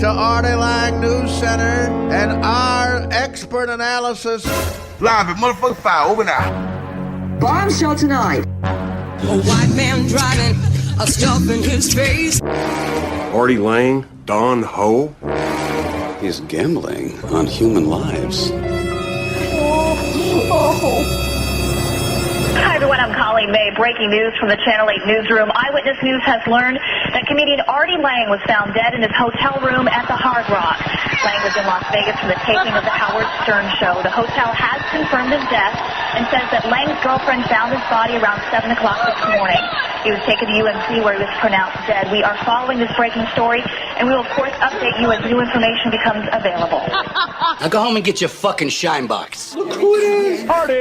to Artie Lange News Center and our expert analysis. Live at motherfucking 5, over now. Bombshell tonight. A white man driving, a stuff in his face. Artie Lange, Don Ho. He's gambling on human lives. Hi everyone, I'm Colleen May. Breaking news from the Channel 8 newsroom. Eyewitness News has learned that comedian Artie Lange was found dead in his hotel room at the Hard Rock. Lange was in Las Vegas for the taping of the Howard Stern show. The hotel has confirmed his death and says that Lange's girlfriend found his body around 7 o'clock this morning. He was taken to UMC where he was pronounced dead. We are following this breaking story, and we will of course update you as new information becomes available. Now go home and get your fucking shine box. Look who it is. Artie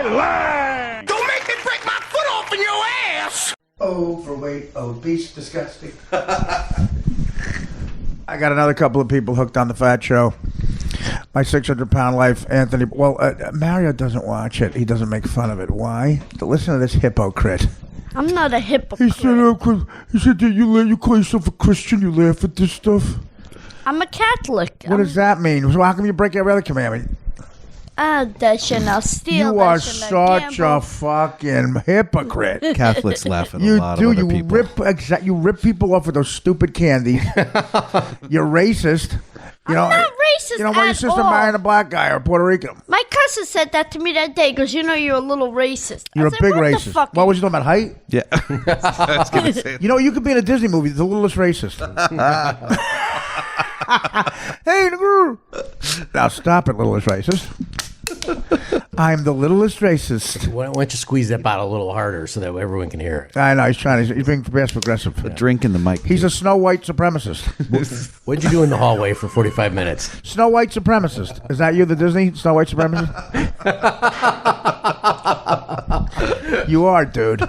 Lange. Don't make me break my foot off in your ass. Overweight, obese, disgusting. I got another couple of people hooked on the Fat Show. My 600-pound life, Anthony. Well, Mario doesn't watch it. He doesn't make fun of it. Why? Listen to this hypocrite. I'm not a hypocrite. He said that you call yourself a Christian. You laugh at this stuff. I'm a Catholic. What does that mean? So how come you break every other commandment? That should not steal. You are such a fucking hypocrite. Catholics laugh at a lot of other people. You rip people off with those stupid candies. You're racist. I'm not racist. You know why your sister marrying a black guy or Puerto Rican? My cousin said that to me that day because you're a little racist. You're a big racist. What was you talking about, height? Yeah. I was gonna say you know, you could be in a Disney movie, The Littlest Racist. Hey, nigger. Now stop it, Littlest Racist. I'm the littlest racist. Why don't you squeeze that bottle a little harder so that everyone can hear it? I know, he's trying. He's being passive aggressive. A drink in the mic. He's a Snow White supremacist. What'd you do in the hallway for 45 minutes? Snow White supremacist. Is that you, the Disney Snow White supremacist? You are, dude.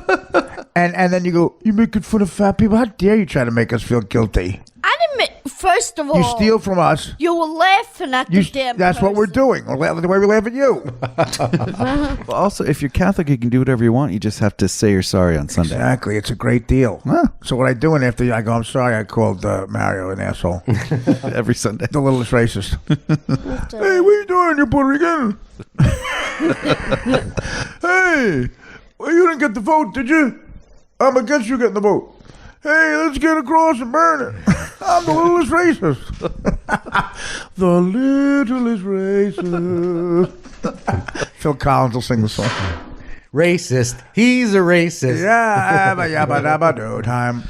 And then you go, you making fun of fat people? How dare you try to make us feel guilty? I didn't make, first of all. You steal from us. You were laughing at the damn That's person. what we're doing. The way we laugh at you. Well, also, if you're Catholic, you can do whatever you want. You just have to say you're sorry on Sunday. Exactly. It's a great deal. Huh. So what I do, and after I go, I'm sorry I called Mario an asshole. Every Sunday. The littlest racist. Hey, what are you doing? You're Puerto Rican. Hey, well, you didn't get the vote, did you? I'm against you getting the vote. Hey, let's get across and burn it. I'm the littlest racist. The littlest racist. Phil Collins will sing the song. Racist. He's a racist. Yeah, yabba dabba do time.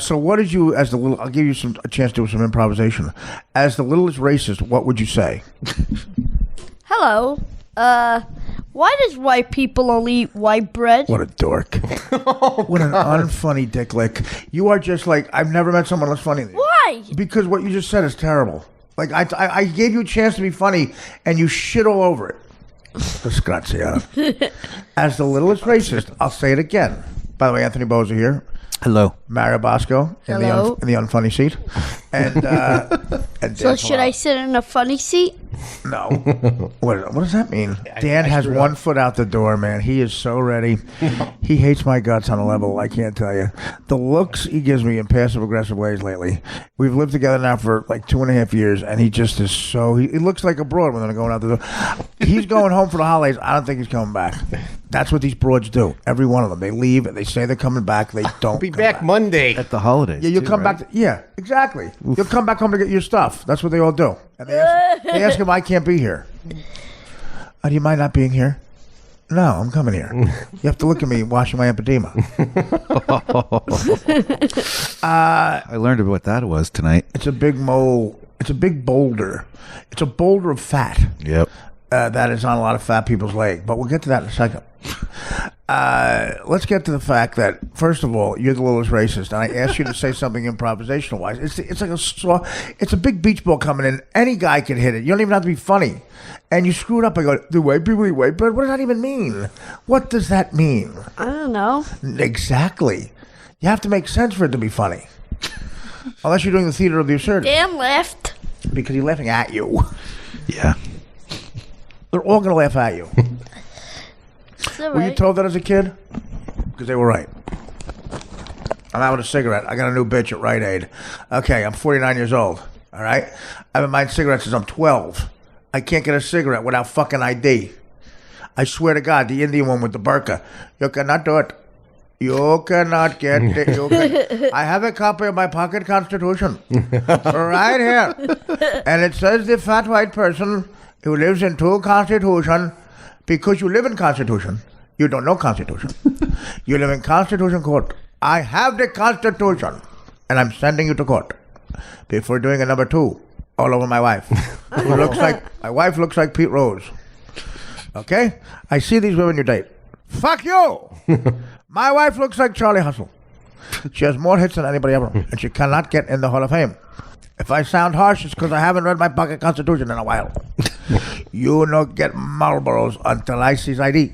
So what did you, as the little, I'll give you a chance to do some improvisation. As the littlest racist, what would you say? Hello. Why does white people only eat white bread? What a dork. What an unfunny dick lick. You are just like, I've never met someone less funny than you. Why? Because what you just said is terrible. Like, I gave you a chance to be funny, and you shit all over it. Disgrazia. As the littlest racist, I'll say it again. By the way, Anthony Boza here. Hello. Mario Bosco in the unfunny seat. And so should I sit in a funny seat? No. What does that mean? Dan has one foot out the door, man. He is so ready. He hates my guts on a level I can't tell you. The looks he gives me in passive-aggressive ways lately. We've lived together now for like 2.5 years, and he just is so... He looks like a broad when they're going out the door. He's going home for the holidays. I don't think he's coming back. That's what these broads do. Every one of them. They leave, and they say they're coming back. They don't Be back Monday. At the holidays. Yeah, you'll come right? back. Yeah, exactly. Oof. You'll come back home to get your stuff. That's what they all do. And they ask him, I can't be here. Do you mind not being here? No, I'm coming here. You have to look at me washing my empedema. I learned what that was tonight. It's a big mole. It's a big boulder. It's a boulder of fat. Yep. That is on a lot of fat people's leg. But we'll get to that in a second. Let's get to the fact that, first of all, you're the littlest racist, and I asked you to say something improvisational-wise. It's like it's a big beach ball coming in. Any guy can hit it. You don't even have to be funny. And you screw it up. I go, do white people eat white bread? What does that even mean? What does that mean? I don't know. Exactly. You have to make sense for it to be funny. Unless you're doing the theater of the absurd. Dan left. Because he's laughing at you. Yeah. They're all going to laugh at you. Were you told that as a kid? Because they were right. I'm having a cigarette. I got a new bitch at Rite Aid. Okay, I'm 49 years old. All right? I've been buying cigarettes since I'm 12. I can't get a cigarette without fucking ID. I swear to God, the Indian one with the burqa. You cannot do it. You cannot get it. I have a copy of my pocket constitution right here. And it says the fat white person who lives in two constitution, because you live in constitution, you don't know constitution. You live in constitution court. I have the constitution, and I'm sending you to court before doing a number 2 all over my wife. My wife looks like Pete Rose. Okay? I see these women you date. Fuck you! My wife looks like Charlie Hustle. She has more hits than anybody ever, and she cannot get in the Hall of Fame. If I sound harsh, it's because I haven't read my pocket constitution in a while. You don't get Marlboros until I see ID.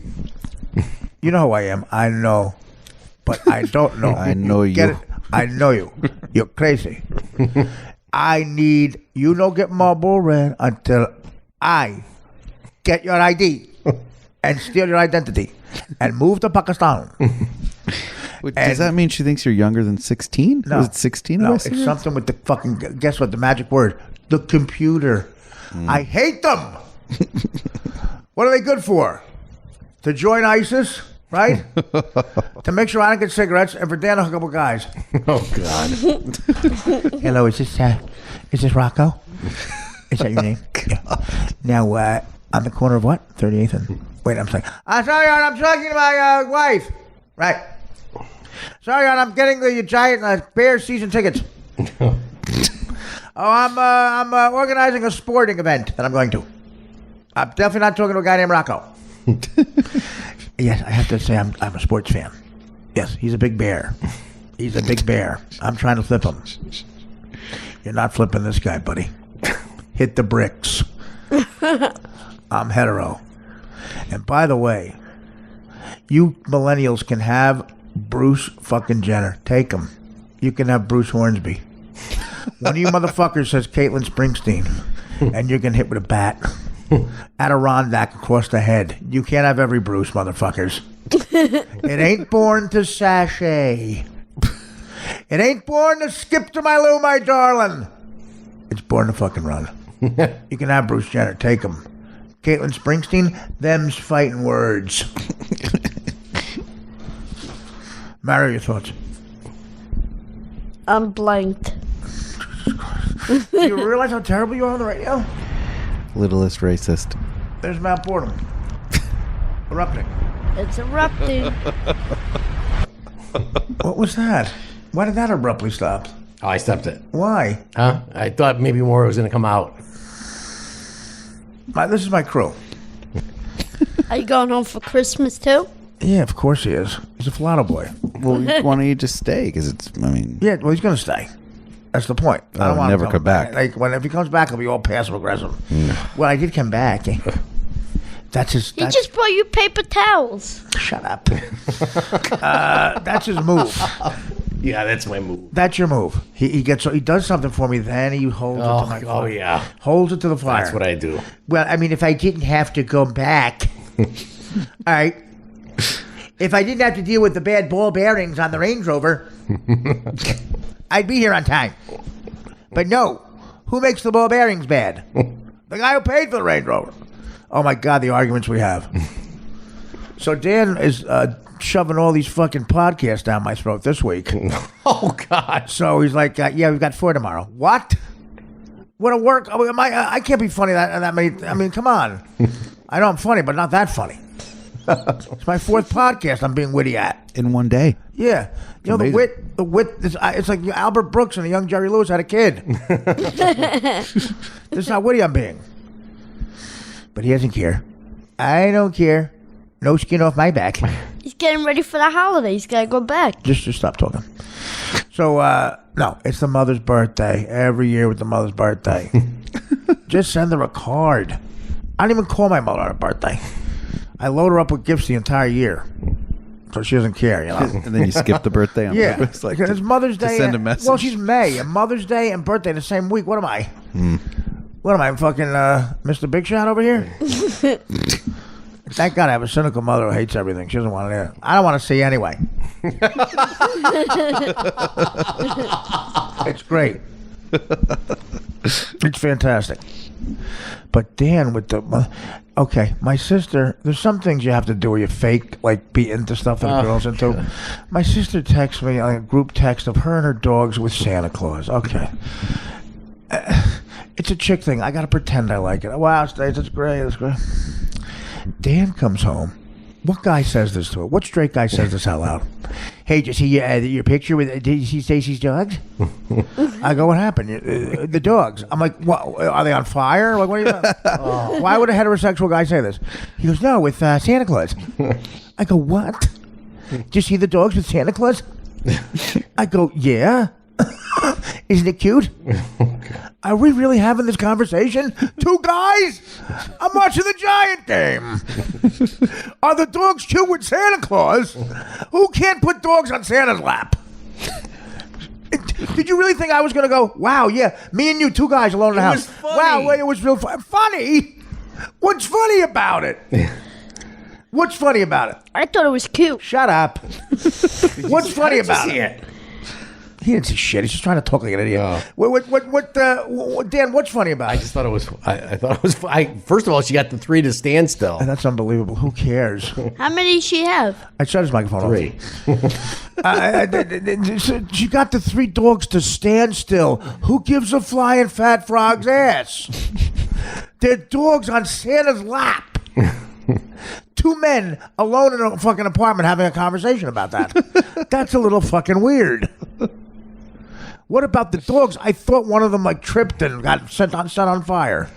You know who I am. I know. But I don't know. I know you. Get it? I know you. You're crazy. I need you don't get Marlboro Red until I get your ID and steal your identity and move to Pakistan. Does that mean she thinks you're younger than 16? No. Was it 16? No, it's something with the fucking, guess what, the magic word? The computer. I hate them. What are they good for? To join ISIS, right? To make sure I don't get cigarettes and for Dan to hook up with guys. Oh, God. Hello, is this Rocco? Is that your name? Yeah. Now, on the corner of what? 38th and... Wait, I'm sorry. I'm sorry, I'm talking to my wife. Right. Sorry, I'm getting the giant Bears season tickets. I'm organizing a sporting event that I'm going to. I'm definitely not talking to a guy named Rocco. Yes, I have to say I'm a sports fan. Yes, he's a big bear. He's a big bear. I'm trying to flip him. You're not flipping this guy, buddy. Hit the bricks. I'm hetero. And by the way, you millennials can have Bruce fucking Jenner. Take him. You can have Bruce Hornsby. One of you motherfuckers says Caitlin Springsteen, and you're getting hit with a bat. Adirondack across the head. You can't have every Bruce, motherfuckers. It ain't born to sashay. It ain't born to skip to my loo, my darling. It's born to fucking run. You can have Bruce Jenner. Take him. Caitlin Springsteen, them's fighting words. Mary, your thoughts? I'm blanked. Do you realize how terrible you are on the radio? Littlest racist. There's Mount Boredom. Erupting. It's erupting. What was that? Why did that abruptly stop? Oh, I stopped it. Why? Huh? I thought maybe more was going to come out. This is my crew. Are you going home for Christmas too? Yeah, of course he is. He's a Flato boy. Well, why don't you just stay? Because it's, I mean... Yeah, well, he's going to stay. That's the point. I don't want never him to come back. If he comes back, he'll be all passive aggressive. Well, I did come back. That's his. He just brought you paper towels. Shut up. That's his move. Yeah, that's my move. That's your move. He does something for me, then he holds it to my fire. Oh, yeah. Holds it to the fire. That's what I do. Well, I mean, if I didn't have to go back, all right. If I didn't have to deal with the bad ball bearings on the Range Rover, I'd be here on time. But no, who makes the ball bearings bad? The guy who paid for the Range Rover. Oh my God, the arguments we have. So Dan is shoving all these fucking podcasts down my throat this week. Oh God. So he's like, yeah, we've got 4 tomorrow. What? What a work? I can't be funny that many. I mean, come on. I know I'm funny, but not that funny. It's my 4th podcast I'm being witty at. In one day. Yeah. You know, the wit, it's like Albert Brooks and a young Jerry Lewis had a kid. This is how witty I'm being. But he doesn't care. I don't care. No skin off my back. He's getting ready for the holiday. He's got to go back. Just stop talking. So, no, it's the mother's birthday. Every year with the mother's birthday. Just send her a card. I don't even call my mother on her birthday. I load her up with gifts the entire year. So she doesn't care, you know. And then you skip the birthday on purpose? Like it's Mother's Day. To send a message? Well, she's May. And Mother's Day and birthday the same week. What am I? What am I, fucking Mr. Big Shot over here? Thank God I have a cynical mother who hates everything. She doesn't want it. I don't want to see anyway. It's great. It's fantastic. But Dan with the... Okay, my sister... There's some things you have to do where you fake, like, be into stuff that a girl's into. God. My sister texts me a group text of her and her dogs with Santa Claus. Okay. It's a chick thing. I got to pretend I like it. Wow, that's great. That's great. Dan comes home. What guy says this to her? What straight guy says this out loud? Hey, did you see your picture with? Did you see Stacy's dogs? I go, what happened? The dogs. I'm like, what? Are they on fire? Like, what are you? Why would a heterosexual guy say this? He goes, no, with Santa Claus. I go, what? Did you see the dogs with Santa Claus? I go, yeah. Isn't it cute? Are we really having this conversation? Two guys? I'm watching the Giant game. Are the dogs cute with Santa Claus? Who can't put dogs on Santa's lap? Did you really think I was going to go, wow, yeah, me and you, two guys alone in the house. Wow, it was real funny. What's funny about it? What's funny about it? I thought it was cute. Shut up. What's funny about it? He didn't see shit. He's just trying to talk like an idiot. Dan, what's funny about it? I just thought it was. I thought it was. First of all, she got the 3 to stand still. That's unbelievable. Who cares? How many does she have? I shut his microphone 3. She got the 3 dogs to stand still. Who gives a flying fat frog's ass? They're dogs on Santa's lap. 2 men alone in a fucking apartment having a conversation about that. That's a little fucking weird. What about the dogs? I thought one of them like tripped and got set on fire.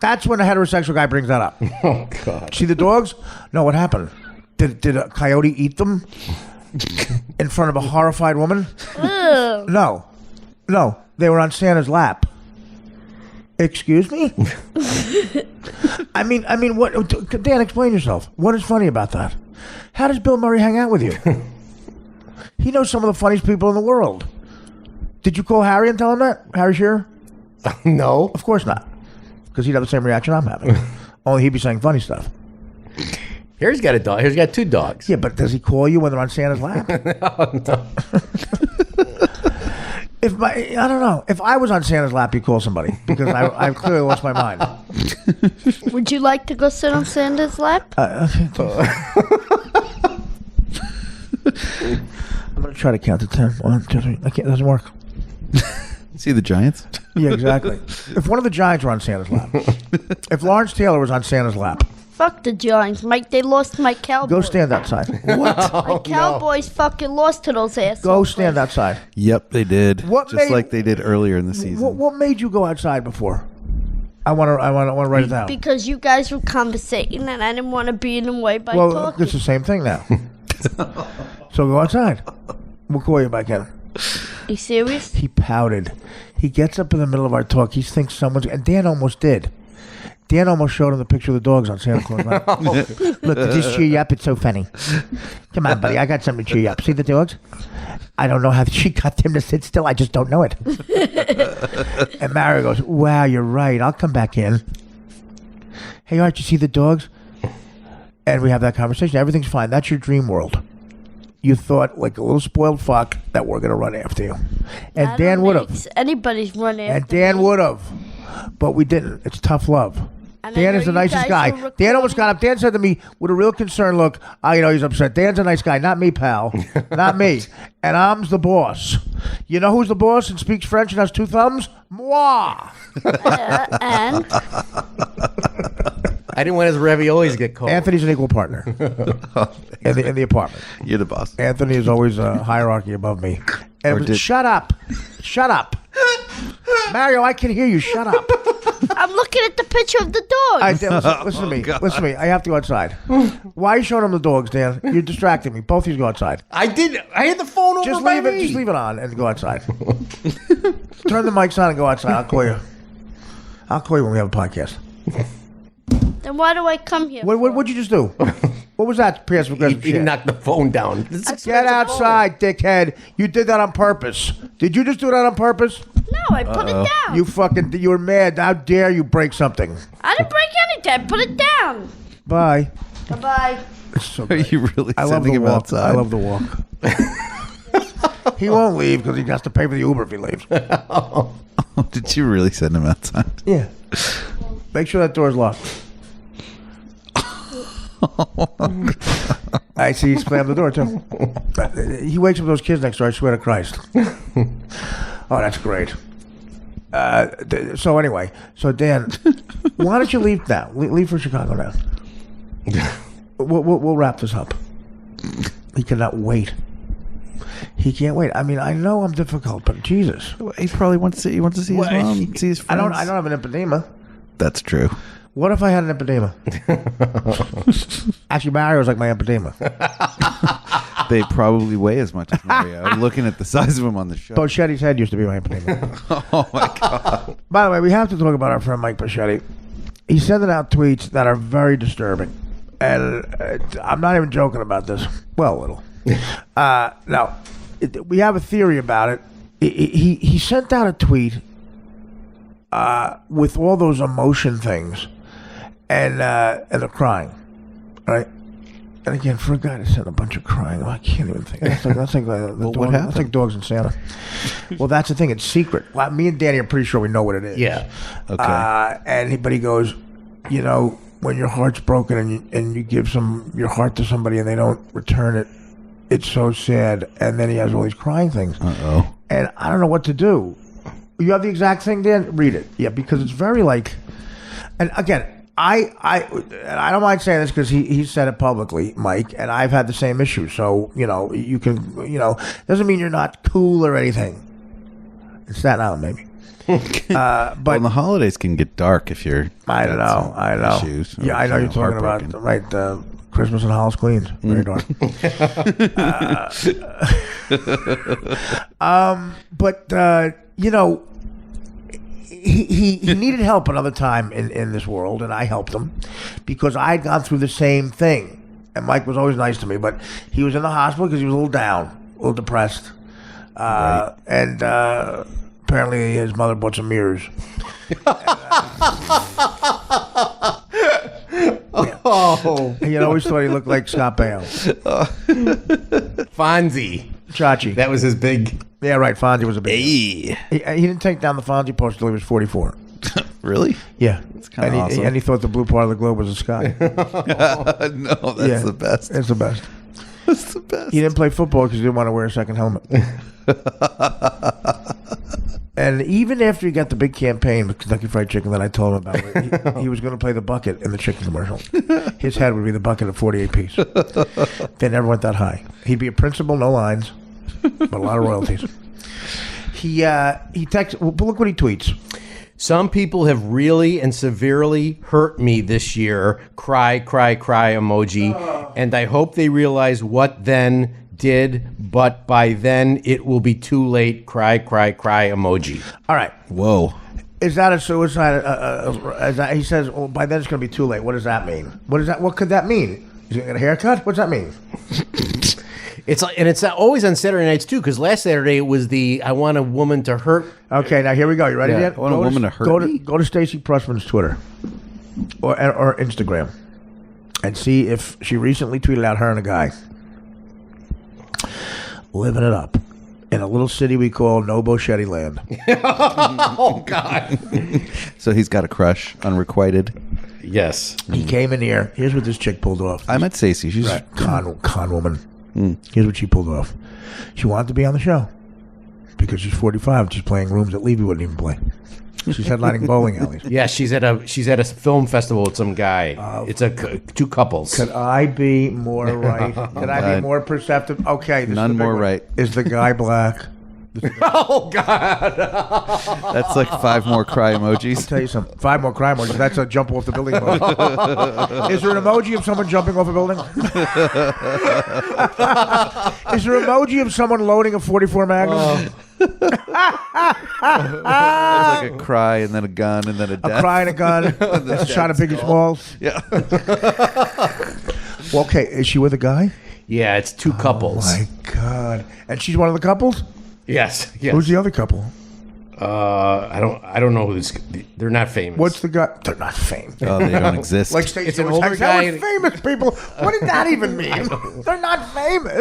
That's when a heterosexual guy brings that up. Oh God! See the dogs? No, what happened? Did a coyote eat them in front of a horrified woman? No, they were on Santa's lap. Excuse me? I mean, what? Dan, explain yourself. What is funny about that? How does Bill Murray hang out with you? He knows some of the funniest people in the world. Did you call Harry and tell him that? Harry Shearer? No. Of course not. Because he'd have the same reaction I'm having. Only he'd be saying funny stuff. Harry's got a dog. Harry's got 2 dogs. Yeah, but does he call you when they're on Santa's lap? No. I don't know. If I was on Santa's lap, he'd call somebody. Because I clearly lost my mind. Would you like to go sit on Santa's lap? I'm going to try to count to 10. 1, 2, 3. I can't. It doesn't work. See the Giants? Yeah, exactly. If one of the Giants were on Santa's lap. If Lawrence Taylor was on Santa's lap. Fuck the Giants, Mike. They lost my Cowboys. Go stand outside. What? My Cowboys fucking lost to those assholes. Go stand outside. Yep, they did. Just like they did earlier in the season. What made you go outside before? I want to write it down. Because you guys were conversating and I didn't want to be in the way by talking. It's the same thing now. So go outside. We'll call you back in. Are you serious? He pouted. He gets up in the middle of our talk. He thinks someone's... And Dan almost did. Dan almost showed him the picture of the dogs on Santa Claus. Look, did this cheer you up? It's so funny. Come on, buddy. I got something to cheer you up. See the dogs? I don't know how she got them to sit still. I just don't know it. And Mario goes, wow, you're right. I'll come back in. Hey, Art, you see the dogs? And we have that conversation. Everything's fine. That's your dream world. You thought, like a little spoiled fuck, that we're going to run after you. And Dan would have. Anybody's run after And Dan would have. But we didn't. It's tough love. Dan is the nicest guy. Dan almost got up. Dan said to me with a real concerned look, he's upset. Dan's a nice guy. Not me, pal. Not me. And I'm the boss. You know who's the boss and speaks French and has 2 thumbs? Moi. And? I didn't want his raviolis get cold. Anthony's an equal partner in the apartment. You're the boss. Anthony is always a hierarchy above me. Shut up. Shut up. Mario, I can hear you. Shut up. I'm looking at the picture of the dogs. Listen to me. Listen to me. I have to go outside. Why are you showing them the dogs, Dan? You're distracting me. Both of you go outside. I did. I had the phone over by me. Just leave it on and go outside. Turn the mics on and go outside. I'll call you. I'll call you when we have a podcast. Then why do I come here? What'd you just do? What was that passive aggressive shit? He knocked the phone down. Get outside, dickhead. You did that on purpose. Did you just do that on purpose? No, I put it down. You were mad. How dare you break something? I didn't break anything. I put it down. Bye. Bye-bye. It's so Are great. you really I love sending the him walk. outside? I love the walk. He won't leave because he has to pay for the Uber if he leaves. Did you really send him outside? Yeah. Make sure that door's locked. I see he slammed the door too. He wakes up those kids next door. I swear to Christ. Oh, that's great. So anyway, Dan, why don't you leave now? Leave for Chicago now. We'll wrap this up. He cannot wait. He can't wait. I mean, I know I'm difficult, but Jesus, He probably wants to. He wants to see his mom, see his friends. I don't have an empedema. That's true. What if I had an empedema? Actually, Mario's like my empedema. They probably weigh as much as Mario. I'm looking at the size of him on the show. Bochetti's head used to be my empedema. Oh my god! By the way, we have to talk about our friend Mike Bochetti. He's sending out tweets that are very disturbing, and I'm not even joking about this. Well, a little. Now, we have a theory about it. He sent out a tweet with all those emotion things, and the crying, right? And again, for a guy to send a bunch of crying, I can't even think. That's like what happened? That's like dogs in Santa. Well, that's the thing. It's secret. Well, me and Danny are pretty sure we know what it is. Yeah. Okay. But he goes, when your heart's broken and you give your heart to somebody and they don't return it, it's so sad. And then he has all these crying things. Uh-oh. And I don't know what to do. You have the exact thing, Dan? Read it. Yeah, because it's very like... And again, I don't mind saying this because he said it publicly, Mike, and I've had the same issue. So, you can, doesn't mean you're not cool or anything. It's that now, maybe. But well, the holidays can get dark if you're... I know. Issues, Yeah, I know you're talking about, right, Christmas and Hollow's Queens. Very dark. But, he needed help another time in this world, and I helped him because I'd gone through the same thing. And Mike was always nice to me, but he was in the hospital because he was a little down, a little depressed. Right. And apparently his mother bought some mirrors. Oh. He had always thought he looked like Scott Baio. Fonzie. Chachi. That was his big... Yeah, right. Fonzie was a big... Hey. He didn't take down the Fonzie poster until he was 44. Really? Yeah. That's kind of awesome. And he thought the blue part of the globe was the sky. No, that's the best. It's the best. That's the best. He didn't play football because he didn't want to wear a second helmet. And even after he got the big campaign with Kentucky Fried Chicken that I told him about, he was going to play the bucket in the chicken commercial. His head would be the bucket of 48 piece. They never went that high. He'd be a principal, no lines, but a lot of royalties. He texts. Well, look what he tweets. Some people have really and severely hurt me this year. Cry, cry, cry emoji. And I hope they realize what then did, but by then it will be too late. Cry, cry, cry emoji. All right. Whoa. Is that a suicide? He says, well, by then it's going to be too late. What does that mean? What could that mean? Is he going to get a haircut? What's that mean? It's like, and it's always on Saturday nights too, because last Saturday it was the I want a woman to hurt. Okay, now here we go. You ready yet? I want a woman to hurt me? Go to Stacey Pressman's Twitter or Instagram and see if she recently tweeted out her and a guy living it up in a little city we call No Bochetti Land. Oh God! Mm-hmm. So he's got a crush, unrequited. Yes. He came in here. Here's what this chick pulled off. I met Stacey. She's right. Con woman. Here's what she pulled off. She wanted to be on the show because she's 45 and she's playing rooms that Levy wouldn't even play. She's headlining bowling alleys. Yeah, she's at a film festival with some guy. It's two couples. Could I be more right? Could I be more perceptive? Okay, this None is the big more one. right. Is the guy black? Oh God! That's like 5 more cry emojis. I'll tell you something. 5 more crime emojis. That's a jump off the building emoji. Is there an emoji of someone jumping off a building? Is there an emoji of someone loading a 44 Magnum? It's like a cry and then a gun and then a death. A cry and a gun. A shot of Biggie Smalls. Yeah. Well, okay, is she with a guy? Yeah, it's two couples. Oh my God! And she's one of the couples. Yes. Who's the other couple? I don't know who this. They're not famous. What's the guy? They're not famous. Oh, they don't exist. Like Stacey It's an always older hangs out guy with famous people. What did that even mean? They're not famous.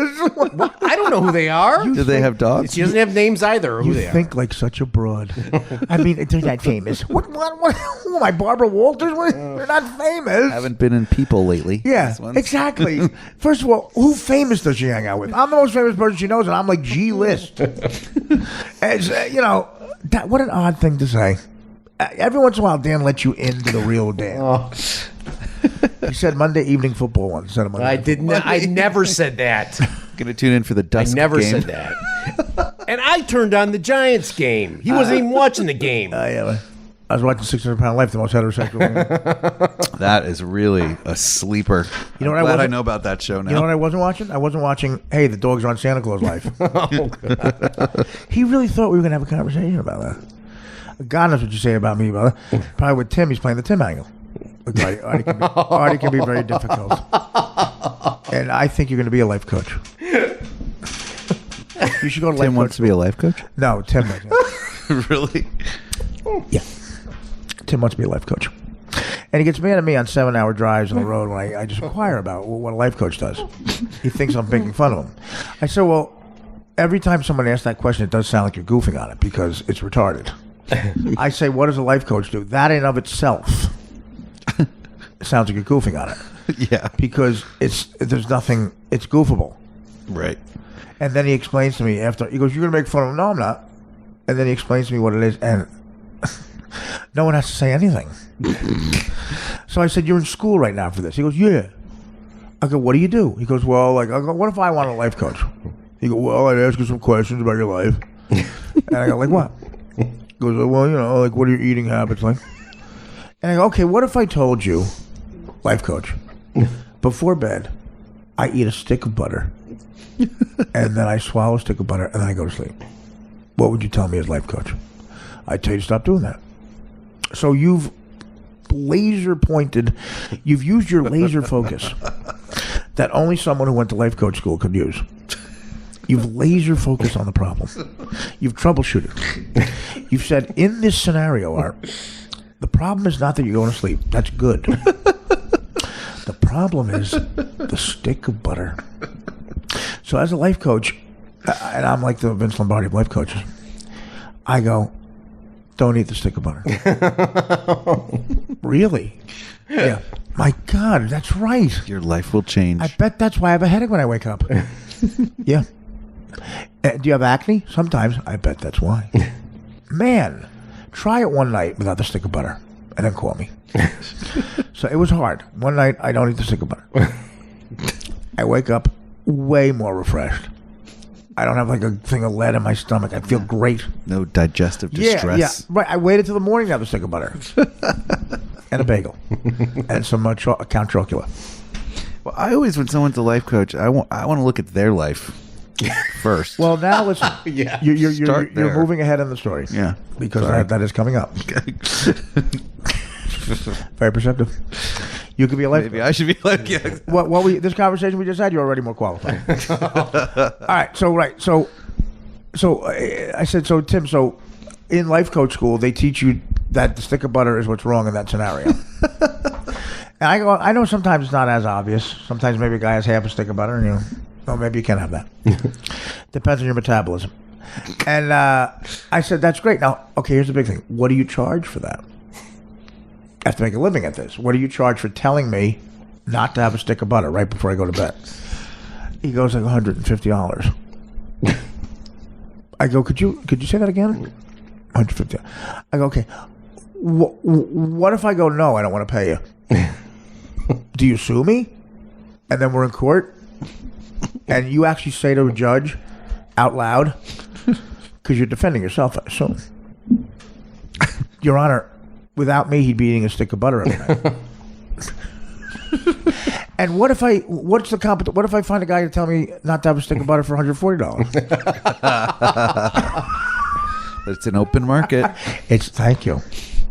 I don't know who they are. Do they have dogs? She doesn't have names either. Who You they think like such a broad. I mean, they're not famous. What who am I, Barbara Walters? They're not famous. Haven't been in People lately. Yeah, This one's- exactly. First of all, who famous does she hang out with? I'm the most famous person she knows, and I'm like G-list. What an odd thing to say. Every once in a while, Dan lets you into the real Dan. He said Monday evening football once. Instead of Monday I night didn't. I never said that. Gonna tune in for the I dusk never game. said that. And I turned on the Giants game. He wasn't even watching the game. Yeah, I was watching 600 Pound Life, the most heterosexual game. That is really a sleeper. You know what I'm I glad I wasn't- know about that show now. You know what I wasn't watching? I wasn't watching, hey, the dogs are on Santa Claus Life. He really thought we were going to have a conversation about that. God knows what you say about me, brother. Probably with Tim, he's playing the Tim angle. Look, Artie can be very difficult. And I think you're going to be a life coach. You should go to life Tim wants coach to be a life coach? No, Tim doesn't. Really? Yeah. Tim wants to be a life coach. And he gets mad at me on 7-hour drives on the road when I just inquire about what a life coach does. He thinks I'm making fun of him. I said, well, every time someone asks that question, it does sound like you're goofing on it because it's retarded. I say, what does a life coach do? That in of itself sounds like you're goofing on it. Yeah. Because there's nothing, it's goofable. Right. And then he explains to me after, he goes, you're going to make fun of him? No, I'm not. And then he explains to me what it is, and no one has to say anything. So I said, you're in school right now for this. He goes, yeah. I go, what do you do? He goes, well, I go, what if I want a life coach? He goes, well, I'd ask you some questions about your life. And I go, like what? He goes, well, like what are your eating habits like? And I go, okay, what if I told you, life coach, before bed, I eat a stick of butter, and then I swallow a stick of butter, and then I go to sleep. What would you tell me as life coach? I'd tell you to stop doing that. So you've laser pointed, you've used your laser focus that only someone who went to life coach school could use. You've laser focused on the problem. You've troubleshooted. You've said, in this scenario, Art, the problem is not that you're going to sleep. That's good. The problem is the stick of butter. So as a life coach, and I'm like the Vince Lombardi of life coaches, I go, don't eat the stick of butter. Really? Yeah. My God, that's right. Your life will change. I bet that's why I have a headache when I wake up. Yeah. Do you have acne? Sometimes. I bet that's why. Man, try it one night without the stick of butter, and then call me. So it was hard. One night, I don't eat the stick of butter. I wake up way more refreshed. I don't have like a thing of lead in my stomach. I feel great. No digestive distress. Yeah, right. I waited till the morning to have a stick of butter. And a bagel. And some Count Chocula. Well, I always, when someone's a life coach, I want to look at their life first. Well, now listen. Yeah. You're there. moving ahead in the story. Yeah. Because Sorry. that is coming up. Very perceptive. You could be a life Maybe coach. I should be like, yeah. This conversation we just had, you're already more qualified. All right. So I said, so Tim, so in life coach school, they teach you that the stick of butter is what's wrong in that scenario. And I go, I know sometimes it's not as obvious. Sometimes maybe a guy has half a stick of butter, and well, maybe you can have that. Depends on your metabolism. And I said, that's great. Now, okay, here's the big thing. What do you charge for that? I have to make a living at this. What do you charge for telling me not to have a stick of butter right before I go to bed? He goes, like $150. I go, could you say that again? $150. I go, okay. What if I go, no, I don't want to pay you? Do you sue me? And then we're in court? And you actually say to a judge out loud, because you're defending yourself, I assume. Your Honor, without me, he'd be eating a stick of butter every night. And what if I find a guy to tell me not to have a stick of butter for $140? It's an open market. Thank you.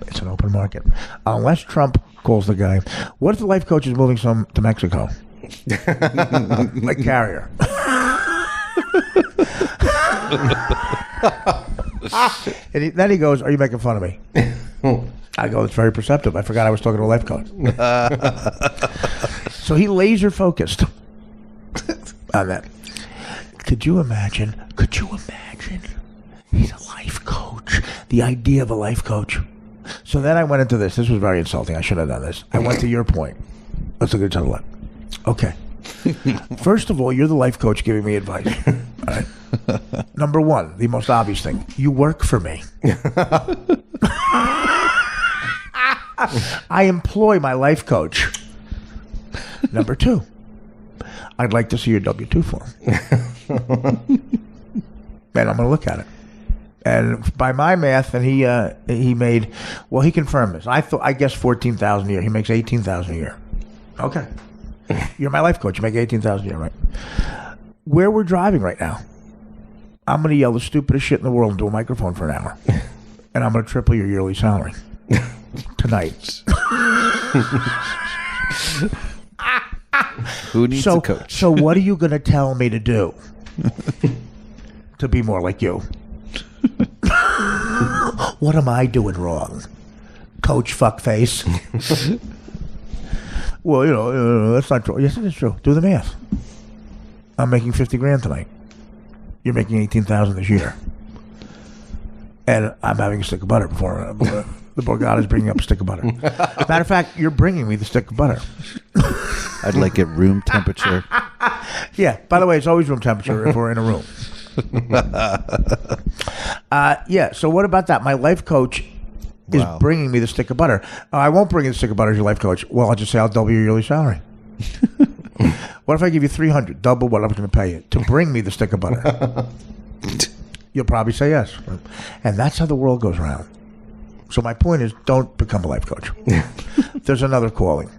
It's an open market. Unless Trump calls the guy. What if the life coach is moving some to Mexico? Like Carrier. And then he goes, "Are you making fun of me?" I go, "It's very perceptive. I forgot I was talking to a life coach." So he laser focused on that. Could you imagine? He's a life coach. The idea of a life coach. So then I went into this. This was very insulting. I should have done this. I went to your point. Let's look at each other. Okay. First of all, you're the life coach giving me advice. All right. Number one, the most obvious thing. You work for me. I employ my life coach. Number two, I'd like to see your W-2 form. And I'm going to look at it. And by my math, and he made, well, he confirmed this. I guess $14,000 a year. He makes $18,000 a year. Okay. You're my life coach. You make $18,000 a year, right? Where we're driving right now, I'm going to yell the stupidest shit in the world into a microphone for an hour. And I'm going to triple your yearly salary. Tonight. Who needs a coach? So what are you going to tell me to do to be more like you? What am I doing wrong? Coach fuckface. Well, that's not true. Yes, it is true. Do the math. I'm making $50,000 tonight. You're making $18,000 this year. And I'm having a stick of butter before the Borgata's bringing up a stick of butter. Matter of fact, you're bringing me the stick of butter. I'd like it room temperature. Yeah. By the way, it's always room temperature if we're in a room. Yeah. So what about that? My life coach is bringing me the stick of butter. I won't bring you the stick of butter as your life coach. Well, I'll just say I'll double your yearly salary. What if I give you $300, double what I'm going to pay you to bring me the stick of butter? You'll probably say yes. And that's how the world goes around. So my point is, don't become a life coach. There's another calling.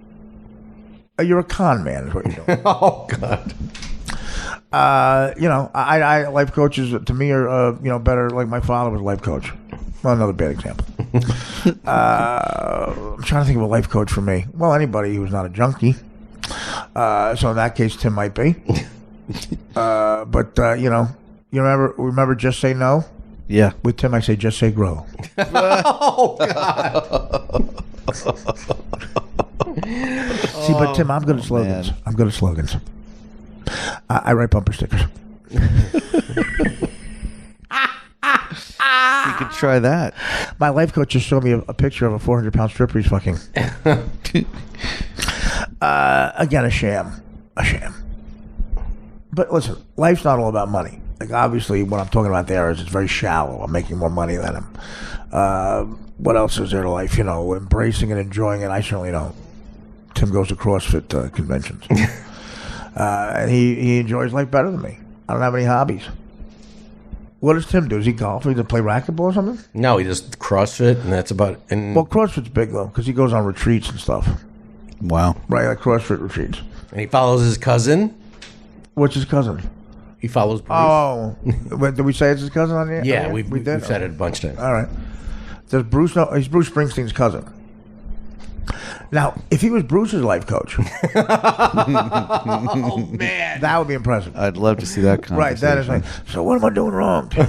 You're a con man is what you're doing. Oh, God. I life coaches to me are better. Like my father was a life coach. Well, another bad example. I'm trying to think of a life coach for me. Well, anybody who's not a junkie. So in that case, Tim might be. But you remember Just Say No? Yeah. With Tim, I say Just Say Grow. Oh, God. See, but Tim, I'm good at slogans. Man. I'm good at slogans. I write bumper stickers. You could try that. My life coach just showed me a picture of a 400-pound stripper he's fucking. Again, a sham. But listen, life's not all about money. Like, obviously, what I'm talking about there is it's very shallow. I'm making more money than him. What else is there to life? Embracing and enjoying it. I certainly don't. Tim goes to CrossFit conventions. And he enjoys life better than me. I don't have any hobbies. What does Tim do? Does he golf? Does he play racquetball or something? No, he does CrossFit, and that's about it. Well, CrossFit's big, though, because he goes on retreats and stuff. Wow. Right, like CrossFit retreats. And he follows his cousin. What's his cousin? He follows Bruce. Oh. Did we say it's his cousin on the air? Yeah, we did. We've said it a bunch of times. All right. Does Bruce know? He's Bruce Springsteen's cousin. Now, if he was Bruce's life coach, oh man, that would be impressive. I'd love to see that conversation. Right, that is like. So what am I doing wrong? Well,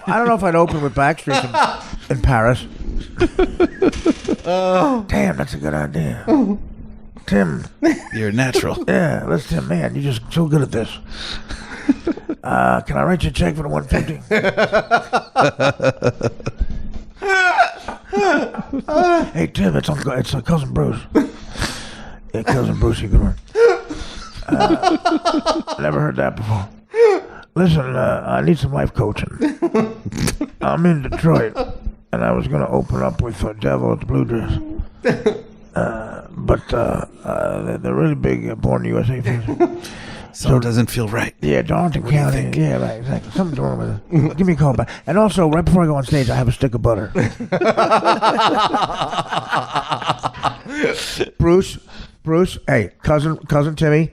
I don't know if I'd open with Backstreet in Paris. Oh, damn, that's a good idea. Tim, you're natural. Yeah, listen, man, you're just so good at this. Can I write you a check for the $150? Hey Tim, it's cousin Bruce. Yeah, cousin Bruce, you good one. Never heard that before. Listen, I need some life coaching. I'm in Detroit, and I was going to open up with Devil at the Blue Dress. But they're really big Born USA fans. So it doesn't feel right. Yeah, Darlington County. Yeah, right, exactly. Something's wrong with it. Give me a call back. And also, right before I go on stage, I have a stick of butter. Bruce, hey, cousin Timmy,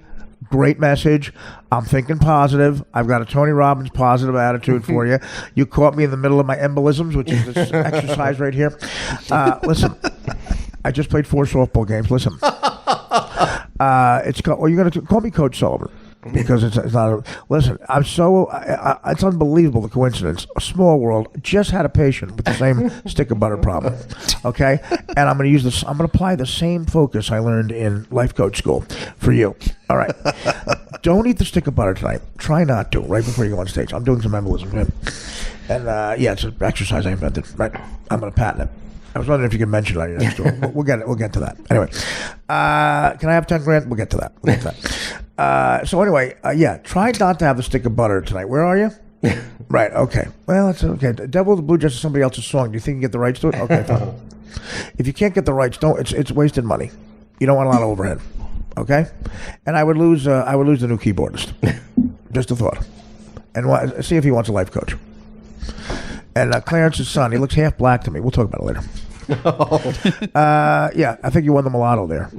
great message. I'm thinking positive. I've got a Tony Robbins positive attitude for you. You caught me in the middle of my embolisms, which is this exercise right here. Listen, I just played 4 softball games. Listen, it's called. Well, you're gonna call me Coach Sullivan. because it's not. Listen, I'm so. It's unbelievable the coincidence. A small world. Just had a patient with the same stick of butter problem. Okay, and I'm going to use this. I'm going to apply the same focus I learned in life coach school for you. All right. Don't eat the stick of butter tonight. Try not to. Right before you go on stage. I'm doing some embolism. And yeah, it's an exercise I invented. Right. I'm going to patent it. I was wondering if you could mention it on your next tour. We'll get it. We'll get to that. Anyway, can I have 10 grand? We'll get to that. So anyway, yeah, try not to have the stick of butter tonight. Where are you? Right. Okay. Well, that's okay. The Devil with the Blue Dress is somebody else's song. Do you think you can get the rights to it? Okay, fine. If you can't get the rights, don't. It's wasted money. You don't want a lot of overhead. Okay. And I would lose the new keyboardist. Just a thought. And see if he wants a life coach. And Clarence's son, he looks half black to me. We'll talk about it later. Yeah, I think you won the mulatto there.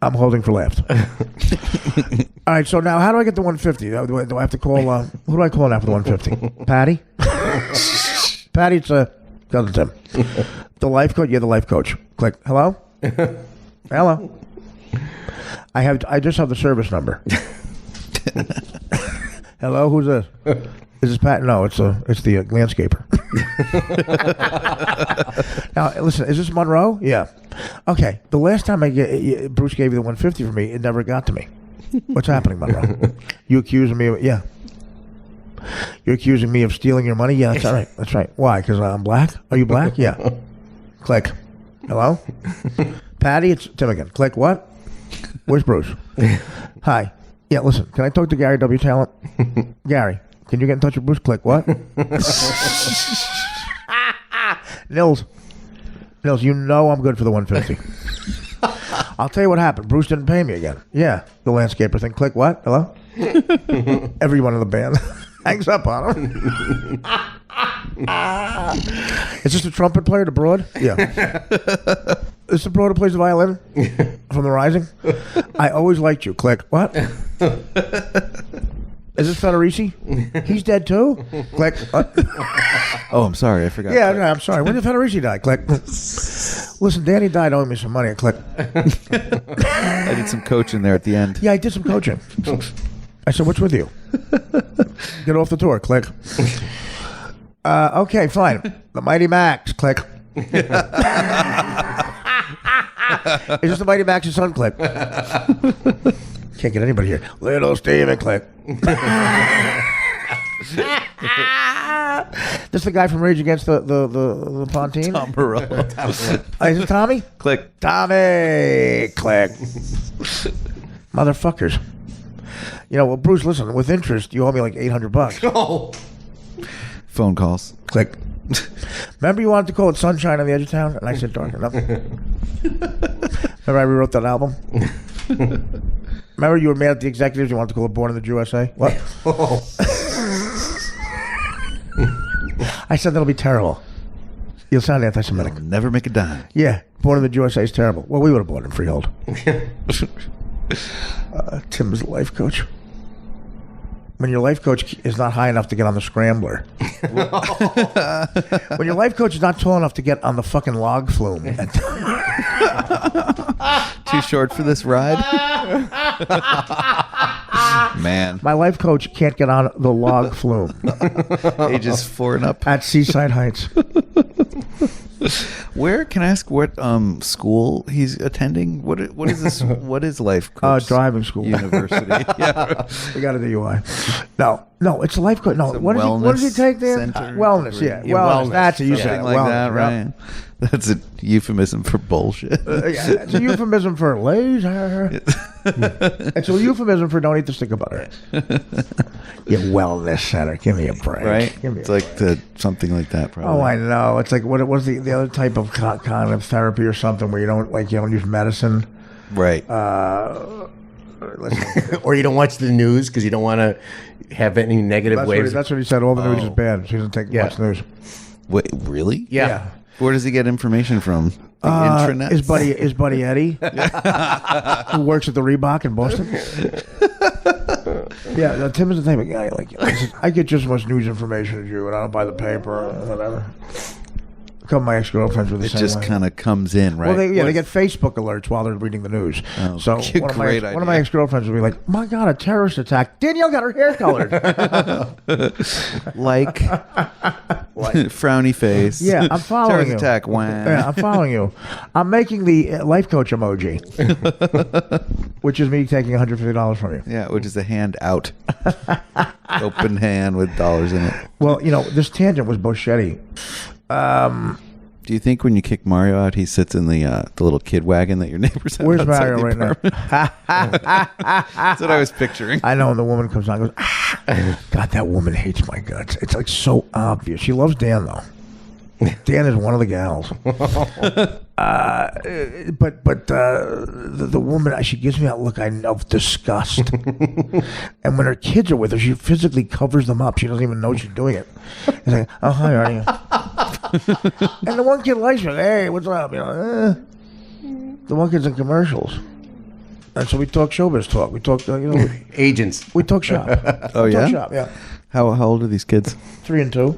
I'm holding for laughs. All right, so now how do I get the 150? Do I have to call, who do I call now for the 150? Patty? Patty, it's cousin Tim. The life coach? Yeah, the life coach. Click. Hello? Hello? I just have the service number. Hello, who's this? Is this Pat? No, it's the landscaper. Now, listen, is this Monroe? Yeah. Okay. The last time Bruce gave you the 150 for me, it never got to me. What's happening, Monroe? You accusing me of, yeah. You're accusing me of stealing your money? Yeah, that's all right. That's right. Why? Because I'm black? Are you black? Yeah. Click. Hello? Patty, it's Tim again. Click what? Where's Bruce? Hi. Yeah, listen, can I talk to Gary W. Talent? Gary. Can you get in touch with Bruce? Click what? Nils, you know I'm good for the 150. I'll tell you what happened. Bruce didn't pay me again. Yeah, the landscaper thing. Click what? Hello? Everyone in the band hangs up on him. Is this the trumpet player, the broad? Yeah. Is this the broad who plays the violin from The Rising? I always liked you. Click. What? Is this Federici? He's dead too? Click. What? Oh, I'm sorry. I forgot. Yeah, no, I'm sorry. When did Federici die? Click. Listen, Danny died owing me some money. Click. I did some coaching there at the end. Yeah, I did some coaching. I said, what's with you? Get off the tour. Click. Okay, fine. The Mighty Max. Click. Is this the Mighty Max's son? Click. Can't get anybody here. Little Steven. Click. This the guy from Rage Against the Pontine? Tom Morello. Is it Tommy? Click. Tommy. Click. Motherfuckers. You know, well, Bruce, listen, with interest, you owe me like $800. Oh. Phone calls. Click. Remember you wanted to call it Sunshine on the Edge of Town? And I said, dark enough. Remember I rewrote that album? Remember you were mad at the executives, you wanted to call it Born in the USA? What? Oh. I said that'll be terrible. You'll sound anti-Semitic. You'll never make a dime. Yeah, Born in the USA is terrible. Well, we would have bought it in freehold. Tim is a life coach. When your life coach is not high enough to get on the scrambler. When your life coach is not tall enough to get on the fucking log flume. Too short for this ride? Man. My life coach can't get on the log flume. Ages 4 and up. At Seaside Heights. Where can I ask what school he's attending? What is this? What is life coach? Driving school. University. Yeah. We got a DUI. No, it's a life coach. No, what does he take there? Wellness, yeah. Wellness. That's it. You said Something like wellness, that, right? Yep. That's a euphemism for bullshit. Yeah, it's a euphemism for laser. It's a euphemism for don't eat the stick of butter. Yeah, wellness center. Give me a break. Right? It's like something like that, probably. Oh, I know. It's like what's the other type of kind of therapy or something where you don't use medicine. Right. Or you don't watch the news because you don't want to have any negative waves. That's what he said. All the news is bad. He doesn't much news. Wait, really? Yeah. Where does he get information from? The intranet? His buddy Eddie, who works at the Reebok in Boston. Yeah, Tim is the type of guy. Like, I get just as much news information as you, and I don't buy the paper or whatever. couple of my ex-girlfriends were the It same just way. kind of comes in, right? Well, they get Facebook alerts while they're reading the news. Oh, so great one of my ex-girlfriends would be like, "My God, a terrorist attack! Danielle got her hair colored." like frowny face. Yeah, I'm following Terrorist you. attack. Wow. Yeah, I'm following you. I'm making the life coach emoji, which is me taking $150 from you. Yeah, which is a hand out. Open hand with dollars in it. Well, this tangent was Boschetti. Do you think when you kick Mario out, he sits in the little kid wagon that your neighbors have? Where's outside Mario the right now? apartment? That's what I was picturing. I know, and the woman comes on and goes, God, that woman hates my guts. It's like so obvious. She loves Dan, though. Dan is one of the gals. But the woman, she gives me that look of disgust. And when her kids are with her, she physically covers them up. She doesn't even know she's doing it. It's like, oh, hi, Artie. And the one kid likes her. Hey, what's up? The one kid's in commercials. And so we talk showbiz talk. We talk, Agents. we talk shop. Oh, We yeah? talk shop, yeah. How old are these kids? 3 and 2.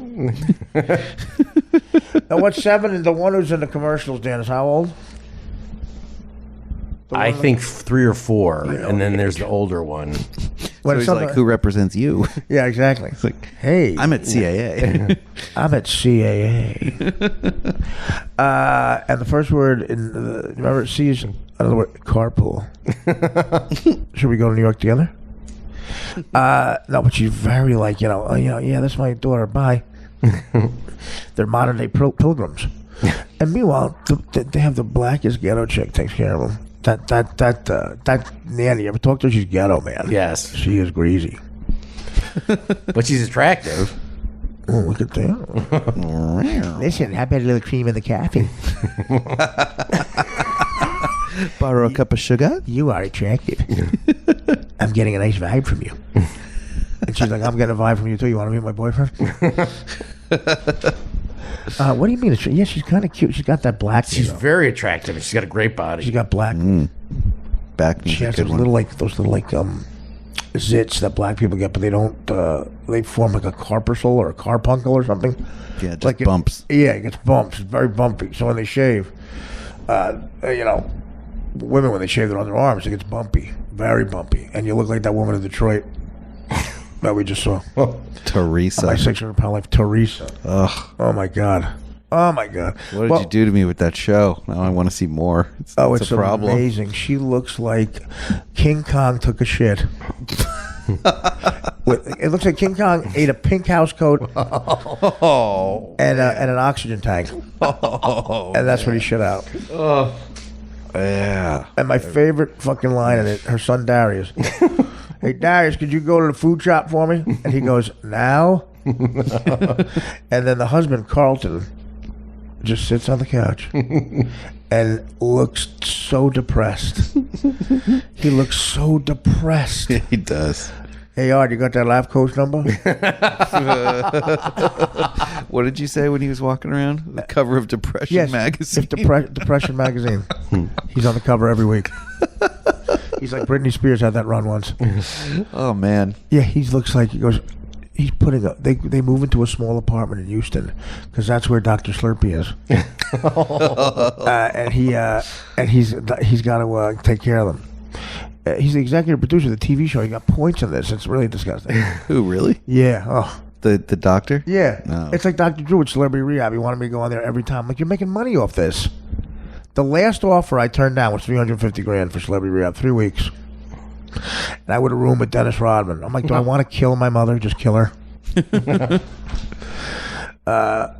Now what's 7? And the one who's in the commercials, Dan, is how old? I think 3 or 4, and then there's the older one. So he's like, who represents you? Yeah, exactly. It's like, hey, I'm at CAA. I'm at CAA. And the first word remember C is another word, carpool. Should we go to New York together? No, but she's very like, yeah, that's my daughter. Bye. They're modern day pilgrims. And meanwhile, they have the blackest ghetto chick takes care of them. That nanny, you ever talk to her? She's ghetto, man. Yes. She is greasy. But she's attractive. Oh, look at that. Listen, how about a little cream in the coffee? Borrow a cup of sugar? You are attractive. I'm getting a nice vibe from you. And she's like, I'm getting a vibe from you too. You want to meet my boyfriend? What do you mean? Yeah, she's kind of cute. She's got that black. She's very attractive, and she's got a great body. She's got black. Back. She has those little zits that black people get, but they don't. They form like a carpuscle or a carpuncle or something. Yeah, just bumps. It gets bumps. It's very bumpy. So when they shave, women when they shave their underarms, it gets bumpy, very bumpy, and you look like that woman in Detroit that we just saw. Teresa. My 600-pound life, Teresa. Ugh. Oh my God. What did you do to me with that show? Now I want to see more. It's a problem. Amazing. She looks like King Kong took a shit. It looks like King Kong ate a pink house coat and an oxygen tank. And that's what he shit out. Yeah. And my favorite fucking line in it, her son Darius. Hey, Darius, could you go to the food shop for me? And he goes, now? And then the husband, Carlton, just sits on the couch and looks so depressed. He looks so depressed. He does. Hey, Art, you got that life coach number? What did you say when he was walking around? The cover of Depression magazine. Depression magazine. He's on the cover every week. He's like Britney Spears had that run once. Oh man. Yeah, he looks like he's putting up. They move into a small apartment in Houston because that's where Dr. Slurpee is. And he's got to take care of them. He's the executive producer of the TV show. He got points in this. It's really disgusting. Who, really? Yeah. Oh. The doctor? Yeah. No. It's like Dr. Drew with Celebrity Rehab. He wanted me to go on there every time. I'm like, you're making money off this. The last offer I turned down was $350,000 for Celebrity Rehab, 3 weeks. And I would have roomed with Dennis Rodman. I'm like, do I want to kill my mother? Just kill her. To